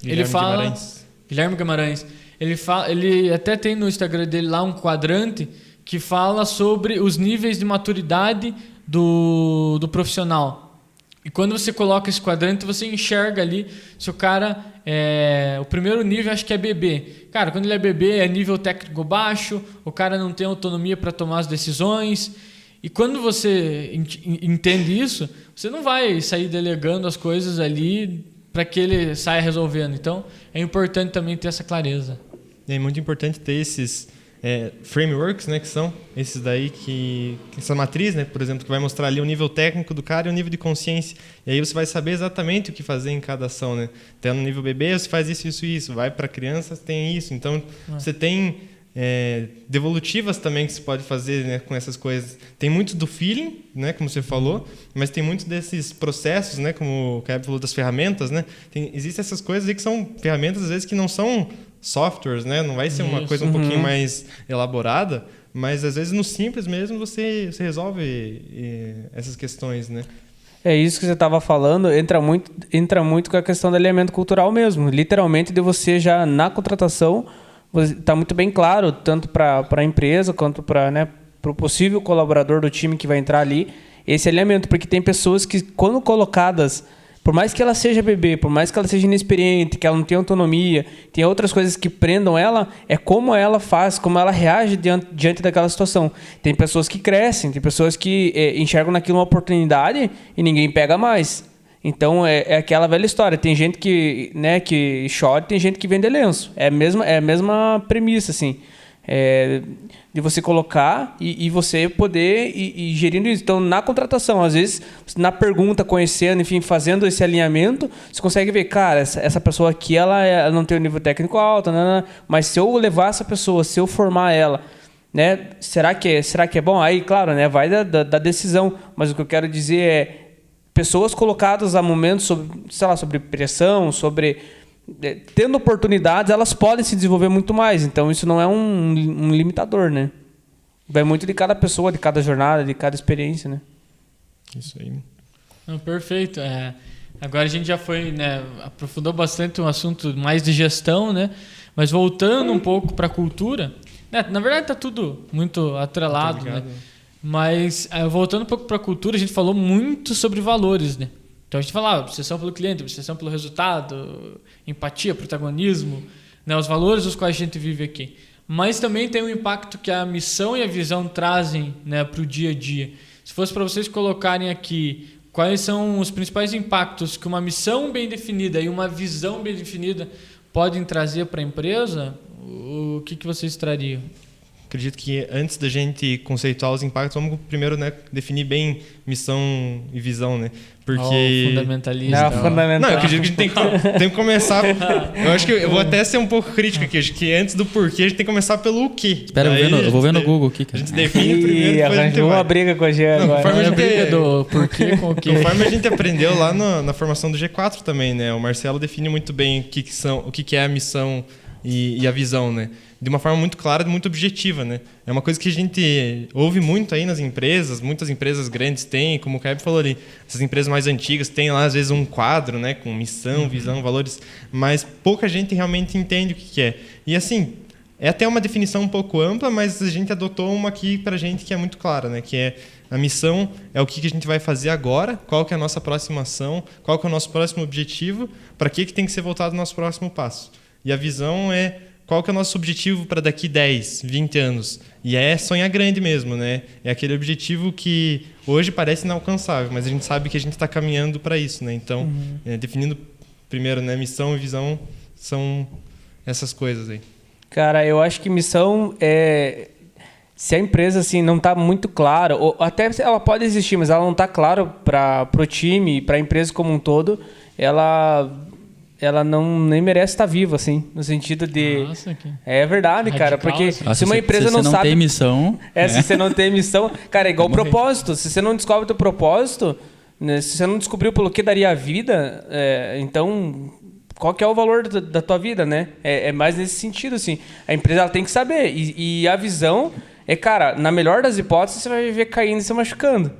Guilherme Guimarães. Ele até tem no Instagram dele lá um quadrante que fala sobre os níveis de maturidade do profissional. E quando você coloca esse quadrante, você enxerga ali se o cara... o primeiro nível acho que é bebê. Cara, quando ele é bebê é nível técnico baixo, o cara não tem autonomia para tomar as decisões. E quando você entende isso, você não vai sair delegando as coisas ali para que ele saia resolvendo. Então, é importante também ter essa clareza. É muito importante ter frameworks, né, que são esses daí essa matriz, né, por exemplo, que vai mostrar ali o nível técnico do cara e o nível de consciência. E aí você vai saber exatamente o que fazer em cada ação, né? Então, no nível bebê, você faz isso, isso, isso. Vai para criança, tem isso. Então, você tem devolutivas também que você pode fazer, né, com essas coisas. Tem muito do feeling, né, como você falou, mas tem muito desses processos, né, como o Caio falou das ferramentas, né? Existem essas coisas aí que são ferramentas às vezes que não são softwares, né? Não vai ser uma coisa um pouquinho mais elaborada, mas às vezes no simples mesmo você resolve essas questões, né? É isso que você estava falando, entra muito com a questão do elemento cultural mesmo. Literalmente, de você já na contratação está muito bem claro, tanto para a empresa quanto para o possível colaborador do time que vai entrar ali, esse elemento. Porque tem pessoas que, quando colocadas, por mais que ela seja bebê, por mais que ela seja inexperiente, que ela não tenha autonomia, tem outras coisas que prendam ela, é como ela faz, como ela reage diante daquela situação. Tem pessoas que crescem, tem pessoas que enxergam naquilo uma oportunidade e ninguém pega mais. Então, é aquela velha história. Tem gente que chora, tem gente que vende lenço. É a mesma premissa, assim. De você colocar e você poder ir gerindo isso. Então, na contratação, às vezes, na pergunta, conhecendo, enfim, fazendo esse alinhamento, você consegue ver, cara, essa pessoa aqui, ela não tem um nível técnico alto, mas se eu levar essa pessoa, se eu formar ela, né, será que é bom? Aí, claro, né, vai da decisão. Mas o que eu quero dizer é pessoas colocadas a momentos sobre pressão, tendo oportunidades, elas podem se desenvolver muito mais. Então, isso não é um limitador, né? Vai muito de cada pessoa, de cada jornada, de cada experiência, né? Isso aí. Não, perfeito. Agora a gente já foi, né, aprofundou bastante um assunto mais de gestão, né? Mas voltando um pouco para a cultura, né, na verdade está tudo muito atrelado, né? Mas voltando um pouco para a cultura, a gente falou muito sobre valores, né? Então a gente falava obsessão pelo cliente, obsessão pelo resultado, empatia, protagonismo, né? Os valores os quais a gente vive aqui. Mas também tem um impacto que a missão e a visão trazem, né, para o dia a dia. Se fosse para vocês colocarem aqui quais são os principais impactos que uma missão bem definida e uma visão bem definida podem trazer para a empresa, o que vocês trariam? Acredito que antes da gente conceituar os impactos, vamos primeiro, né, definir bem missão e visão, né? Porque fundamentalista. Não, eu acredito que a gente tem que começar. Eu acho que eu vou até ser um pouco crítico aqui. Acho que antes do porquê a gente tem que começar pelo o quê. Espera, eu vou ver no Google aqui, cara. A gente define primeiro, depois a gente vai. Uma briga com a G agora. Conforme a gente do porquê com o quê. Conforme a gente aprendeu lá na formação do G4 também, né? O Marcelo define muito bem o que é a missão e a visão, né? De uma forma muito clara e muito objetiva, né? É uma coisa que a gente ouve muito aí nas empresas, muitas empresas grandes têm, como o Caio falou ali, essas empresas mais antigas têm lá às vezes um quadro, né, com missão, visão, valores, mas pouca gente realmente entende o que é. E assim, é até uma definição um pouco ampla, mas a gente adotou uma aqui pra gente que é muito clara, né, que é a missão é o que a gente vai fazer agora, qual que é a nossa próxima ação, qual que é o nosso próximo objetivo, para que tem que ser voltado o nosso próximo passo. E a visão é qual que é o nosso objetivo para daqui 10, 20 anos. E é sonhar grande mesmo, né? É aquele objetivo que hoje parece inalcançável, mas a gente sabe que a gente está caminhando para isso, né? Então, definindo primeiro, né, missão e visão são essas coisas aí. Cara, eu acho que missão se a empresa assim não está muito clara, ou até ela pode existir, mas ela não está clara para o time, para a empresa como um todo, ela não nem merece estar viva, assim, no sentido de... Nossa, é verdade, radical, cara, porque assim. se uma empresa não sabe... tem missão... Se você não tem missão... Cara, é igual o propósito. Se você não descobre o teu propósito, né, se você não descobriu pelo que daria a vida, então... Qual que é o valor da tua vida, né? É mais nesse sentido, assim. A empresa ela tem que saber. E a visão cara, na melhor das hipóteses, você vai viver caindo e se machucando.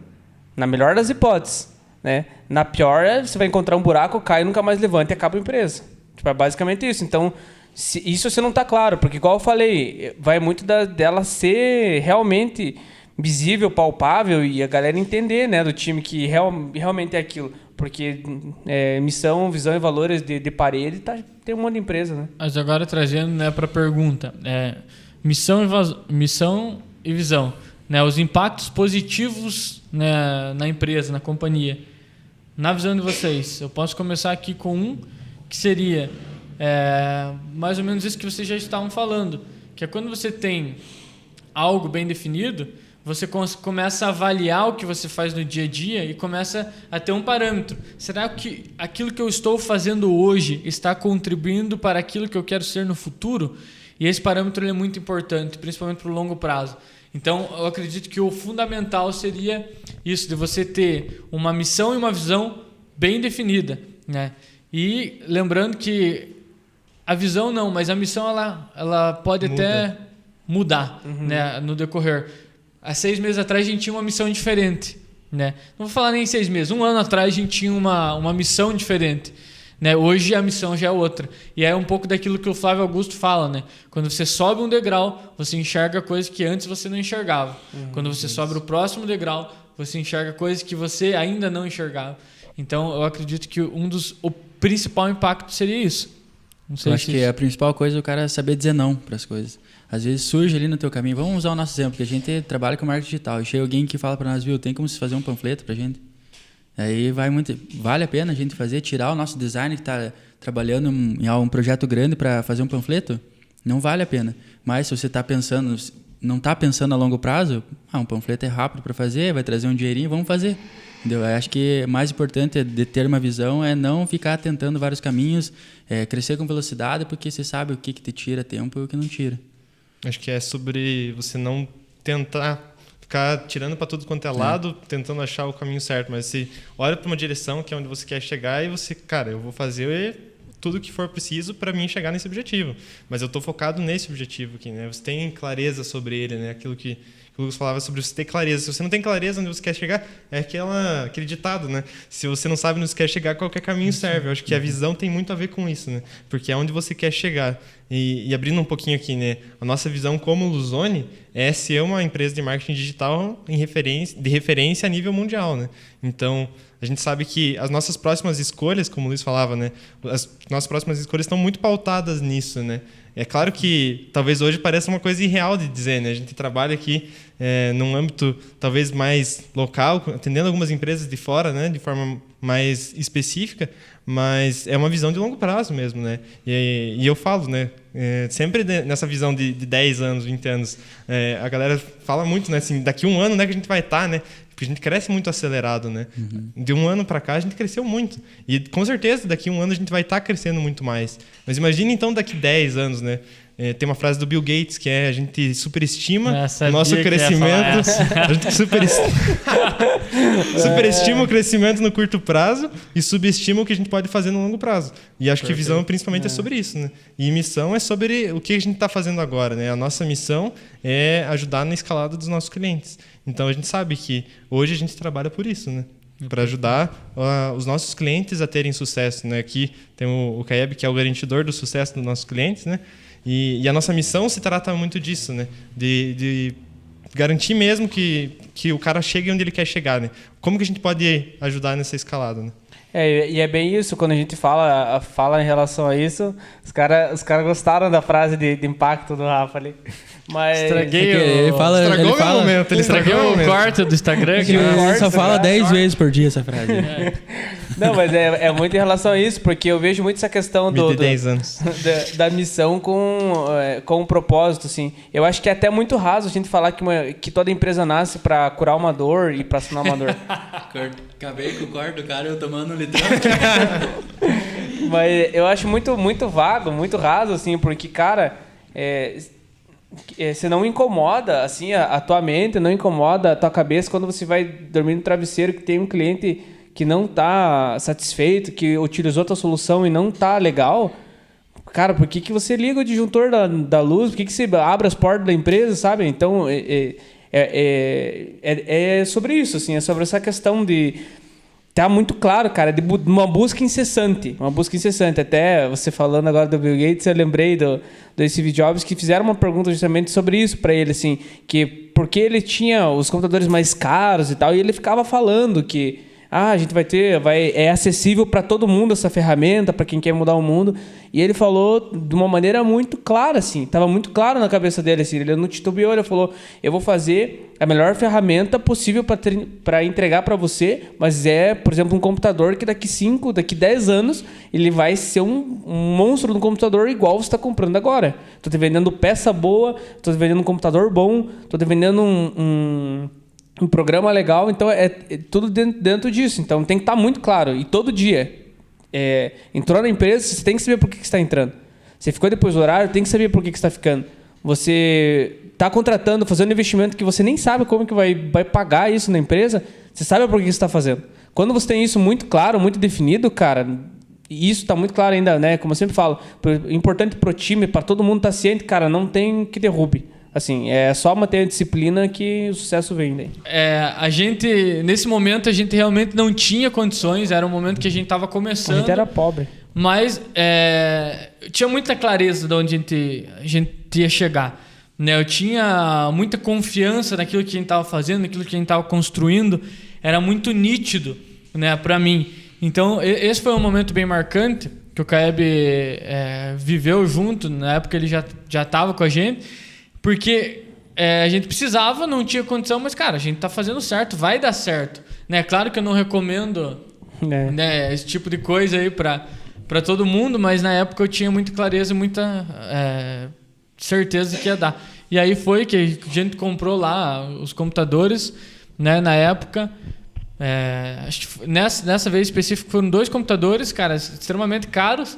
Na melhor das hipóteses. Né? Na pior, você vai encontrar um buraco, cai e nunca mais levanta e acaba a empresa. Tipo, é basicamente isso. Então, isso você não está claro, porque, igual eu falei, vai muito dela ser realmente visível, palpável e a galera entender, né, do time que realmente é aquilo. Porque missão, visão e valores de parede tem um monte de empresa, né? Mas agora trazendo, né, para a pergunta, missão e visão, né, os impactos positivos, né, na empresa, na companhia. Na visão de vocês, eu posso começar aqui com um que seria mais ou menos isso que vocês já estavam falando, que é quando você tem algo bem definido, você começa a avaliar o que você faz no dia a dia e começa a ter um parâmetro. Será que aquilo que eu estou fazendo hoje está contribuindo para aquilo que eu quero ser no futuro? E esse parâmetro é muito importante, principalmente para o longo prazo. Então, eu acredito que o fundamental seria isso, de você ter uma missão e uma visão bem definida, né? E lembrando que a visão não, mas a missão ela pode até mudar, né, no decorrer. Há 6 meses atrás a gente tinha uma missão diferente, né? Não vou falar nem 6 meses, 1 ano atrás a gente tinha uma missão diferente, né? Hoje a missão já é outra. E é um pouco daquilo que o Flávio Augusto fala, né? Quando você sobe um degrau, você enxerga coisas que antes você não enxergava. Quando você sobe o próximo degrau, você enxerga coisas que você ainda não enxergava. Então eu acredito que o principal impacto seria isso. Não sei eu acho que a principal coisa é o cara saber dizer não para as coisas. Às vezes surge ali no teu caminho, vamos usar o nosso exemplo, que a gente trabalha com marketing digital, e chega alguém que fala para nós, viu, tem como se fazer um panfleto pra gente? Aí vale a pena a gente tirar o nosso design que está trabalhando em um projeto grande para fazer um panfleto? Não vale a pena. Mas se você não está pensando a longo prazo, um panfleto é rápido para fazer, vai trazer um dinheirinho, vamos fazer. Entendeu? Eu acho que mais importante de ter uma visão é não ficar tentando vários caminhos, crescer com velocidade, porque você sabe o que te tira tempo e o que não tira. Acho que é sobre você não tentar ficar tirando para tudo quanto é lado, tentando achar o caminho certo, mas você olha para uma direção que é onde você quer chegar e você, cara, eu vou fazer tudo o que for preciso para mim chegar nesse objetivo, mas eu estou focado nesse objetivo aqui, né? Você tem clareza sobre ele, né? Aquilo que o Lucas falava sobre você ter clareza. Se você não tem clareza onde você quer chegar, é aquele ditado, né? Se você não sabe onde você quer chegar, qualquer caminho serve. Eu acho que a visão tem muito a ver com isso, né? Porque é onde você quer chegar. E abrindo um pouquinho aqui, né? A nossa visão como Luzone é ser uma empresa de marketing digital de referência a nível mundial, né? Então, a gente sabe que as nossas próximas escolhas, como o Luiz falava, né? As nossas próximas escolhas estão muito pautadas nisso, né? É claro que talvez hoje pareça uma coisa irreal de dizer, né? A gente trabalha aqui num âmbito talvez mais local, atendendo algumas empresas de fora, né? De forma mais específica, mas é uma visão de longo prazo mesmo, né? E eu falo, né? Sempre nessa visão de 10 anos, 20 anos, a galera fala muito, né? Assim, daqui 1 ano, né, que a gente vai estar, né? Porque a gente cresce muito acelerado, né? De 1 ano para cá, a gente cresceu muito. E com certeza, daqui 1 ano, a gente vai estar crescendo muito mais. Mas imagine, então, daqui 10 anos, né? Tem uma frase do Bill Gates que a gente superestima o nosso crescimento. A gente superestima o crescimento no curto prazo e subestima o que a gente pode fazer no longo prazo. E acho que visão principalmente é sobre isso, né? E missão é sobre o que a gente está fazendo agora, né? A nossa missão é ajudar na escalada dos nossos clientes. Então a gente sabe que hoje a gente trabalha por isso, né? Para ajudar os nossos clientes a terem sucesso, né? Aqui tem o Caeb, que é o garantidor do sucesso dos nossos clientes, né? E a nossa missão se trata muito disso, né? De garantir mesmo que o cara chegue onde ele quer chegar, né? Como que a gente pode ajudar nessa escalada, né? E é bem isso, quando a gente fala em relação a isso, os cara gostaram da frase de impacto do Rafa ali. Mas estraguei Estragou meu momento, ele estragou o corte do Instagram. Ele só fala 10 vezes por dia essa frase. Não, mas é muito em relação a isso, porque eu vejo muito essa questão de 10 anos. Da missão com um propósito, assim. Eu acho que é até muito raso a gente falar que toda empresa nasce para curar uma dor e para sanar uma dor. Acabei com o corte do cara, eu tomando um litrão. Mas eu acho muito, muito vago, muito raso, assim, porque, cara, você não incomoda, assim, a tua mente, não incomoda a tua cabeça quando você vai dormir no travesseiro que tem um cliente que não está satisfeito, que utilizou a tua solução e não está legal. Cara, por que você liga o disjuntor da luz? Por que você abre as portas da empresa, sabe? Então, é sobre isso, assim, é sobre essa questão de... Tá muito claro, cara, de uma busca incessante. Uma busca incessante. Até você falando agora do Bill Gates, eu lembrei do Steve Jobs, que fizeram uma pergunta justamente sobre isso para ele, assim, que porque ele tinha os computadores mais caros e tal, e ele ficava falando que a gente é acessível para todo mundo essa ferramenta, para quem quer mudar o mundo. E ele falou de uma maneira muito clara, assim, tava muito claro na cabeça dele, assim, ele não titubeou, ele falou, eu vou fazer a melhor ferramenta possível para entregar para você, mas por exemplo, um computador que daqui 10 anos, ele vai ser um monstro no computador igual você está comprando agora. Estou te vendendo peça boa, estou te vendendo um computador bom, estou te vendendo um programa legal, então é tudo dentro disso. Então tem que estar muito claro. E todo dia, entrou na empresa, você tem que saber por que você está entrando. Você ficou depois do horário, tem que saber por que você está ficando. Você está contratando, fazendo um investimento que você nem sabe como que vai pagar isso na empresa, você sabe por que você está fazendo. Quando você tem isso muito claro, muito definido, cara, e isso está muito claro ainda, né? Como eu sempre falo, importante para o time, para todo mundo estar ciente, cara, não tem que derrube. Assim, é só manter a disciplina que o sucesso vem daí. Nesse momento, a gente realmente não tinha condições, era um momento que a gente estava começando. A gente era pobre. Mas tinha muita clareza de onde a gente ia chegar. Né? Eu tinha muita confiança naquilo que a gente estava fazendo, naquilo que a gente estava construindo. Era muito nítido, né, para mim. Então, esse foi um momento bem marcante que o Caeb viveu junto. Na época, ele já estava com a gente. Porque a gente precisava, não tinha condição, mas, cara, a gente tá fazendo certo, vai dar certo. Né? Claro que eu não recomendo né, esse tipo de coisa aí para todo mundo, mas na época eu tinha muita clareza e muita certeza que ia dar. E aí foi que a gente comprou lá os computadores, né, na época. Acho que nessa vez específica foram 2 computadores, cara, extremamente caros.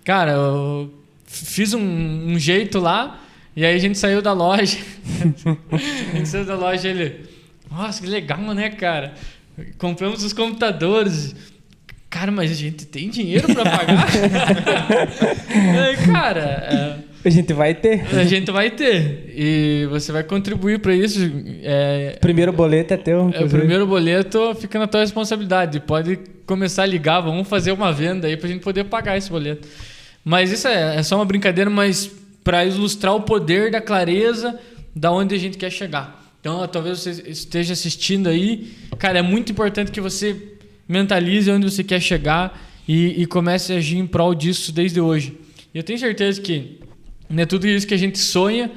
Cara, eu fiz um jeito lá. E aí a gente saiu da loja. Ele... Nossa, que legal, né, cara? Compramos os computadores. Cara, mas a gente tem dinheiro pra pagar? Cara... A gente vai ter. A gente vai ter. E você vai contribuir para isso. Primeiro boleto é teu. O primeiro boleto fica na tua responsabilidade. Pode começar a ligar, vamos fazer uma venda aí pra gente poder pagar esse boleto. Mas isso é só uma brincadeira, mas... para ilustrar o poder da clareza da onde a gente quer chegar. Então, talvez você esteja assistindo aí. Cara, é muito importante que você mentalize onde você quer chegar e comece a agir em prol disso desde hoje. E eu tenho certeza que tudo isso que a gente sonha,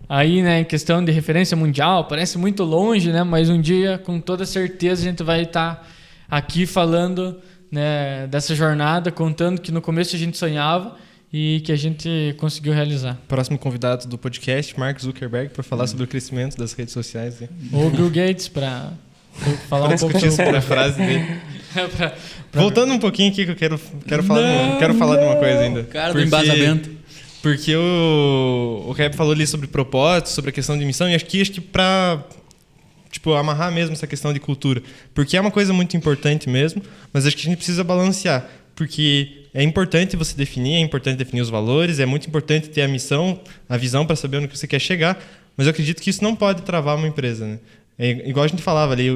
aí, né, em questão de referência mundial, parece muito longe, né, mas um dia, com toda certeza, a gente vai estar aqui falando, né, dessa jornada, contando que no começo a gente sonhava, e que a gente conseguiu realizar. Próximo convidado do podcast, Mark Zuckerberg, para falar sobre o crescimento das redes sociais. Hein? Ou Bill Gates, para falar um pouco sobre a frase dele. Voltando um pouquinho aqui, que eu quero falar de uma coisa ainda. Cara do embasamento. Porque o Reb falou ali sobre propósito, sobre a questão de missão, e acho que para amarrar mesmo essa questão de cultura. Porque é uma coisa muito importante mesmo, mas acho que a gente precisa balancear. Porque é importante você definir, é importante definir os valores, é muito importante ter a missão, a visão para saber onde você quer chegar, mas eu acredito que isso não pode travar uma empresa, né? Igual a gente falava ali,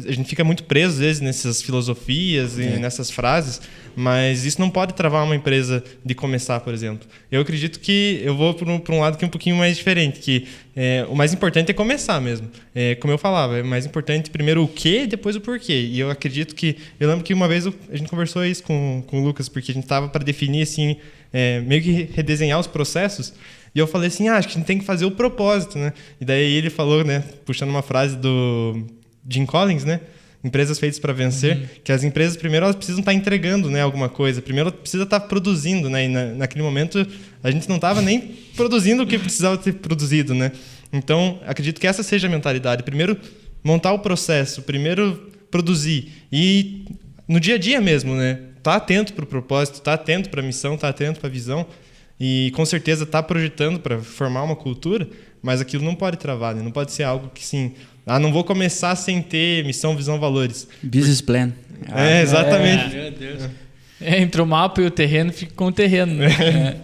a gente fica muito preso às vezes nessas filosofias e nessas frases, mas isso não pode travar uma empresa de começar, por exemplo. Eu acredito que eu vou para um lado que é um pouquinho mais diferente, que o mais importante é começar mesmo. Como eu falava, é mais importante primeiro o quê e depois o porquê. E eu acredito que... Eu lembro que uma vez a gente conversou isso com o Lucas, porque a gente estava para definir, assim, meio que redesenhar os processos. E eu falei assim, acho que a gente tem que fazer o propósito, né? E daí ele falou, né, puxando uma frase do Jim Collins, né? Empresas feitas para vencer, que as empresas primeiro elas precisam estar entregando, né, alguma coisa. Primeiro precisa estar produzindo, né? E naquele momento a gente não estava nem produzindo o que precisava ter produzido, né? Então, acredito que essa seja a mentalidade. Primeiro montar o processo, primeiro produzir e no dia a dia mesmo, né? Tá atento para o propósito, tá atento para a missão, tá atento para a visão. E com certeza está projetando para formar uma cultura, mas aquilo não pode travar, né? Não pode ser algo que, sim, não vou começar sem ter missão, visão, valores. Business plan. Exatamente. Meu Deus. Entre o mapa e o terreno, fica com o terreno. Né?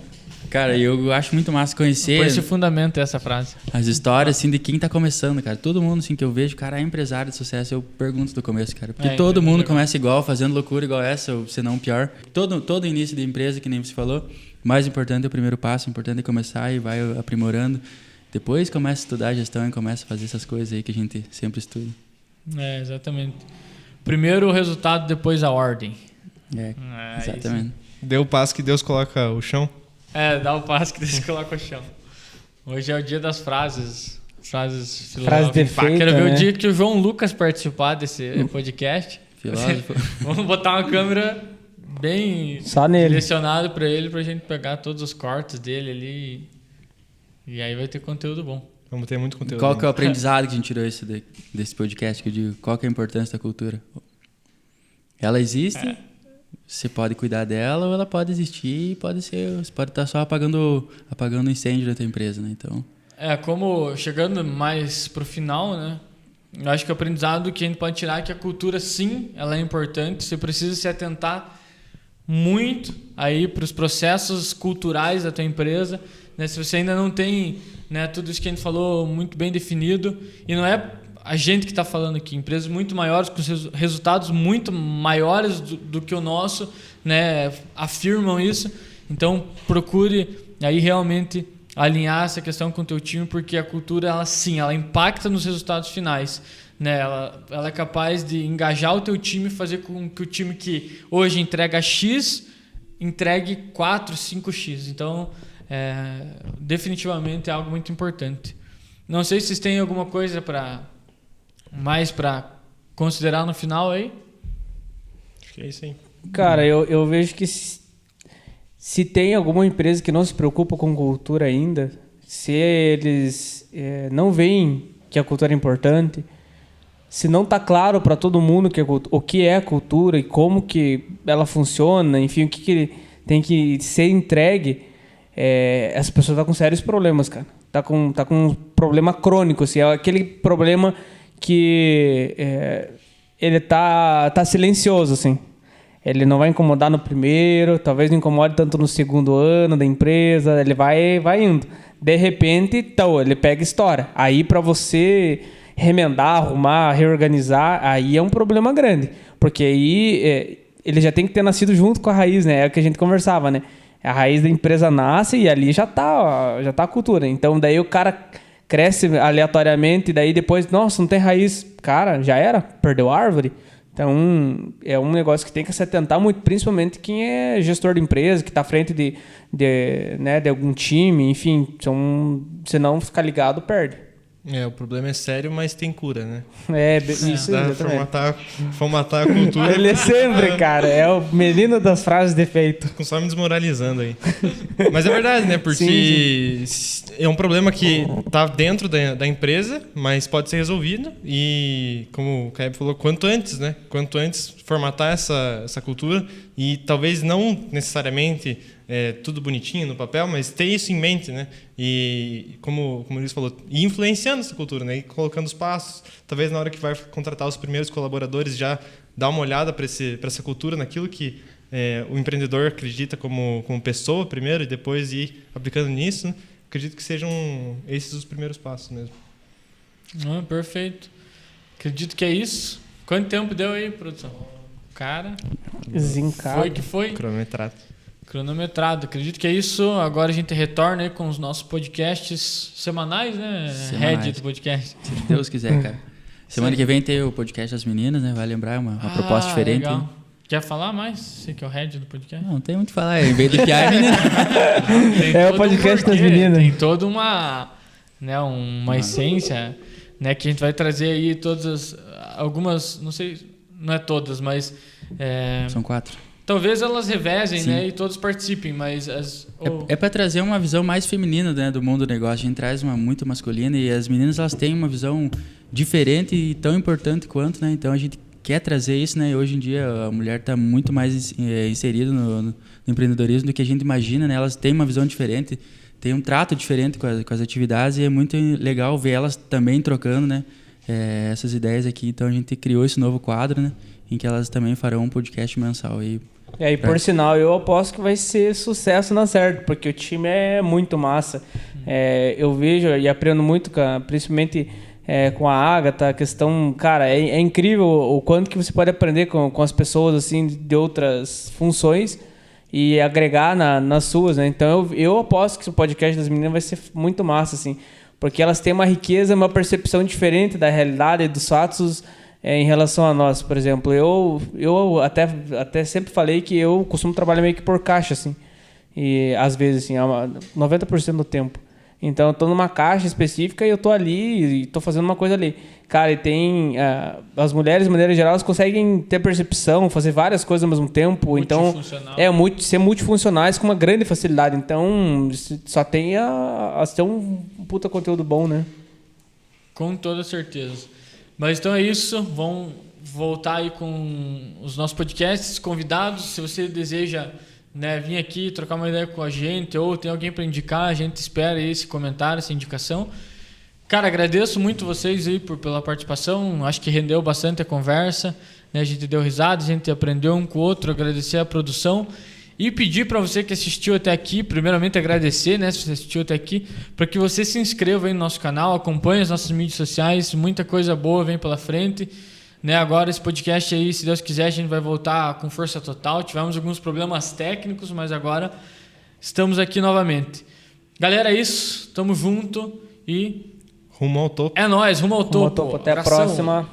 Cara, eu acho muito massa conhecer... Por esse fundamento essa frase. As histórias, assim, de quem tá começando, cara. Todo mundo, assim, que eu vejo, cara, é empresário de sucesso. Eu pergunto do começo, cara. Porque todo mundo começa igual, fazendo loucura igual essa, ou se não pior. Todo início de empresa, que nem você falou, o mais importante é o primeiro passo, o importante é começar e vai aprimorando. Depois começa a estudar gestão e começa a fazer essas coisas aí que a gente sempre estuda. Exatamente. primeiro o resultado, depois a ordem. Exatamente. Dê o passo que Deus coloca o chão. Dá o passo que Deus coloca o chão. Hoje é o dia das frases. Frases Frase de efeito, Quero ver né? o dia que o João Lucas participar desse podcast. Filósofo. Vamos botar uma câmera bem Só nele. direcionada pra ele, pra gente pegar todos os cortes dele ali. E aí vai ter conteúdo bom. Vamos ter muito conteúdo. Qual que é o aprendizado que a gente tirou desse podcast? Que eu digo, qual que é a importância da cultura? Ela existe, você pode cuidar dela, ou ela pode existir e você pode estar só apagando o incêndio da tua empresa, né? Então, Como chegando mais pro final, né? Eu acho que o aprendizado que a gente pode tirar é que a cultura, sim, ela é importante. Você precisa se atentar muito aí para os processos culturais da tua empresa, né? Se você ainda não tem, né, tudo isso que a gente falou muito bem definido, e não é a gente que está falando aqui, empresas muito maiores, com resultados muito maiores do que o nosso, né, afirmam isso. Então procure aí realmente alinhar essa questão com o teu time, porque a cultura, ela impacta nos resultados finais, né? Ela é capaz de engajar o teu time, fazer com que o time que hoje entrega X, entregue 4, 5X. Então, definitivamente é algo muito importante. Não sei se vocês têm alguma coisa mais para considerar no final aí. Acho que é isso aí. Cara, eu vejo que se tem alguma empresa que não se preocupa com cultura ainda, se eles não veem que a cultura é importante, se não está claro para todo mundo o que é a cultura e como que ela funciona, enfim, o que tem que ser entregue, essa pessoa está com sérios problemas, cara. Tá com um problema crônico, assim, é aquele problema que ele tá silencioso, assim. Ele não vai incomodar no primeiro, talvez não incomode tanto no segundo ano da empresa, ele vai indo. De repente, então, ele pega e estoura. Aí, para você remendar, arrumar, reorganizar, aí é um problema grande. Porque aí ele já tem que ter nascido junto com a raiz, né? É o que a gente conversava, né? A raiz da empresa nasce e ali já tá a cultura. Então, daí o cara cresce aleatoriamente e daí depois, nossa, não tem raiz. Cara, já era, perdeu a árvore. Então, é um negócio que tem que se atentar muito, principalmente quem é gestor de empresa, que está à frente de algum time, enfim. Se não ficar ligado, perde. O problema é sério, mas tem cura, né? Isso Dá pra formatar a cultura. Ele é sempre, cara, é o menino das frases de efeito. Com só me desmoralizando aí. Mas é verdade, né? Porque é um problema que tá dentro da empresa, mas pode ser resolvido. E, como o Caio falou, quanto antes, né? Quanto antes formatar essa cultura e talvez não necessariamente tudo bonitinho no papel, mas ter isso em mente, né? E, como o Luiz falou, ir influenciando essa cultura, né? E colocando os passos. Talvez na hora que vai contratar os primeiros colaboradores já dar uma olhada para essa cultura, naquilo que o empreendedor acredita como pessoa primeiro e depois ir aplicando nisso, né? Acredito que sejam esses os primeiros passos mesmo. Perfeito. Acredito que é isso. Quanto tempo deu aí, produção? Cara, Zincado. foi que foi? Cronometrado. Acredito que é isso. Agora a gente retorna aí com os nossos podcasts semanais, né? Head do podcast. Se Deus quiser, cara. Semana que vem tem o podcast das meninas, né? Vai lembrar uma proposta diferente. Legal. Quer falar mais? Você que é o head do podcast? Não tem muito o que falar. Em vez do que a menina. O podcast das meninas. Tem toda uma essência, né? Que a gente vai trazer aí algumas, não sei, não é todas, mas... São 4. Talvez elas revezem, Sim. né? E todos participem, mas... É para trazer uma visão mais feminina, né, do mundo do negócio. A gente traz uma muito masculina e as meninas elas têm uma visão diferente e tão importante quanto, né? Então a gente quer trazer isso, né? E hoje em dia a mulher está muito mais inserida no empreendedorismo do que a gente imagina, né? Elas têm uma visão diferente, têm um trato diferente com as atividades e é muito legal ver elas também trocando, né? Essas ideias aqui. Então a gente criou esse novo quadro, né? Em que elas também farão um podcast mensal. E por sinal, eu aposto que vai ser sucesso na certa, porque o time é muito massa. Eu vejo e aprendo muito, principalmente com a Agatha, a questão... Cara, é incrível o quanto que você pode aprender com as pessoas assim, de outras funções e agregar nas suas, né? Então, eu aposto que o podcast das meninas vai ser muito massa, assim, porque elas têm uma riqueza, uma percepção diferente da realidade e dos fatos em relação a nós, por exemplo, eu até sempre falei que eu costumo trabalhar meio que por caixa, assim. E às vezes, assim, 90% do tempo. Então, eu tô numa caixa específica e eu tô ali e tô fazendo uma coisa ali. Cara, e tem... as mulheres, de maneira geral, elas conseguem ter percepção, fazer várias coisas ao mesmo tempo. Então, ser multifuncionais com uma grande facilidade. Então, só tem a ter um puta conteúdo bom, né? Com toda certeza. Mas então é isso. Vamos voltar aí com os nossos podcasts, convidados. Se você deseja... vir aqui trocar uma ideia com a gente ou tem alguém para indicar, a gente espera esse comentário, essa indicação. Cara, agradeço muito vocês aí pela participação, acho que rendeu bastante a conversa, né? A gente deu risada, a gente aprendeu um com o outro, agradecer a produção e pedir para você que assistiu até aqui, primeiramente agradecer, né, se você assistiu até aqui, para que você se inscreva aí no nosso canal, acompanhe as nossas mídias sociais, muita coisa boa vem pela frente. Agora esse podcast aí, se Deus quiser, a gente vai voltar com força total. Tivemos alguns problemas técnicos, mas agora estamos aqui novamente. Galera, é isso. Tamo junto e... Rumo ao topo. É nóis, rumo ao topo. Até a próxima.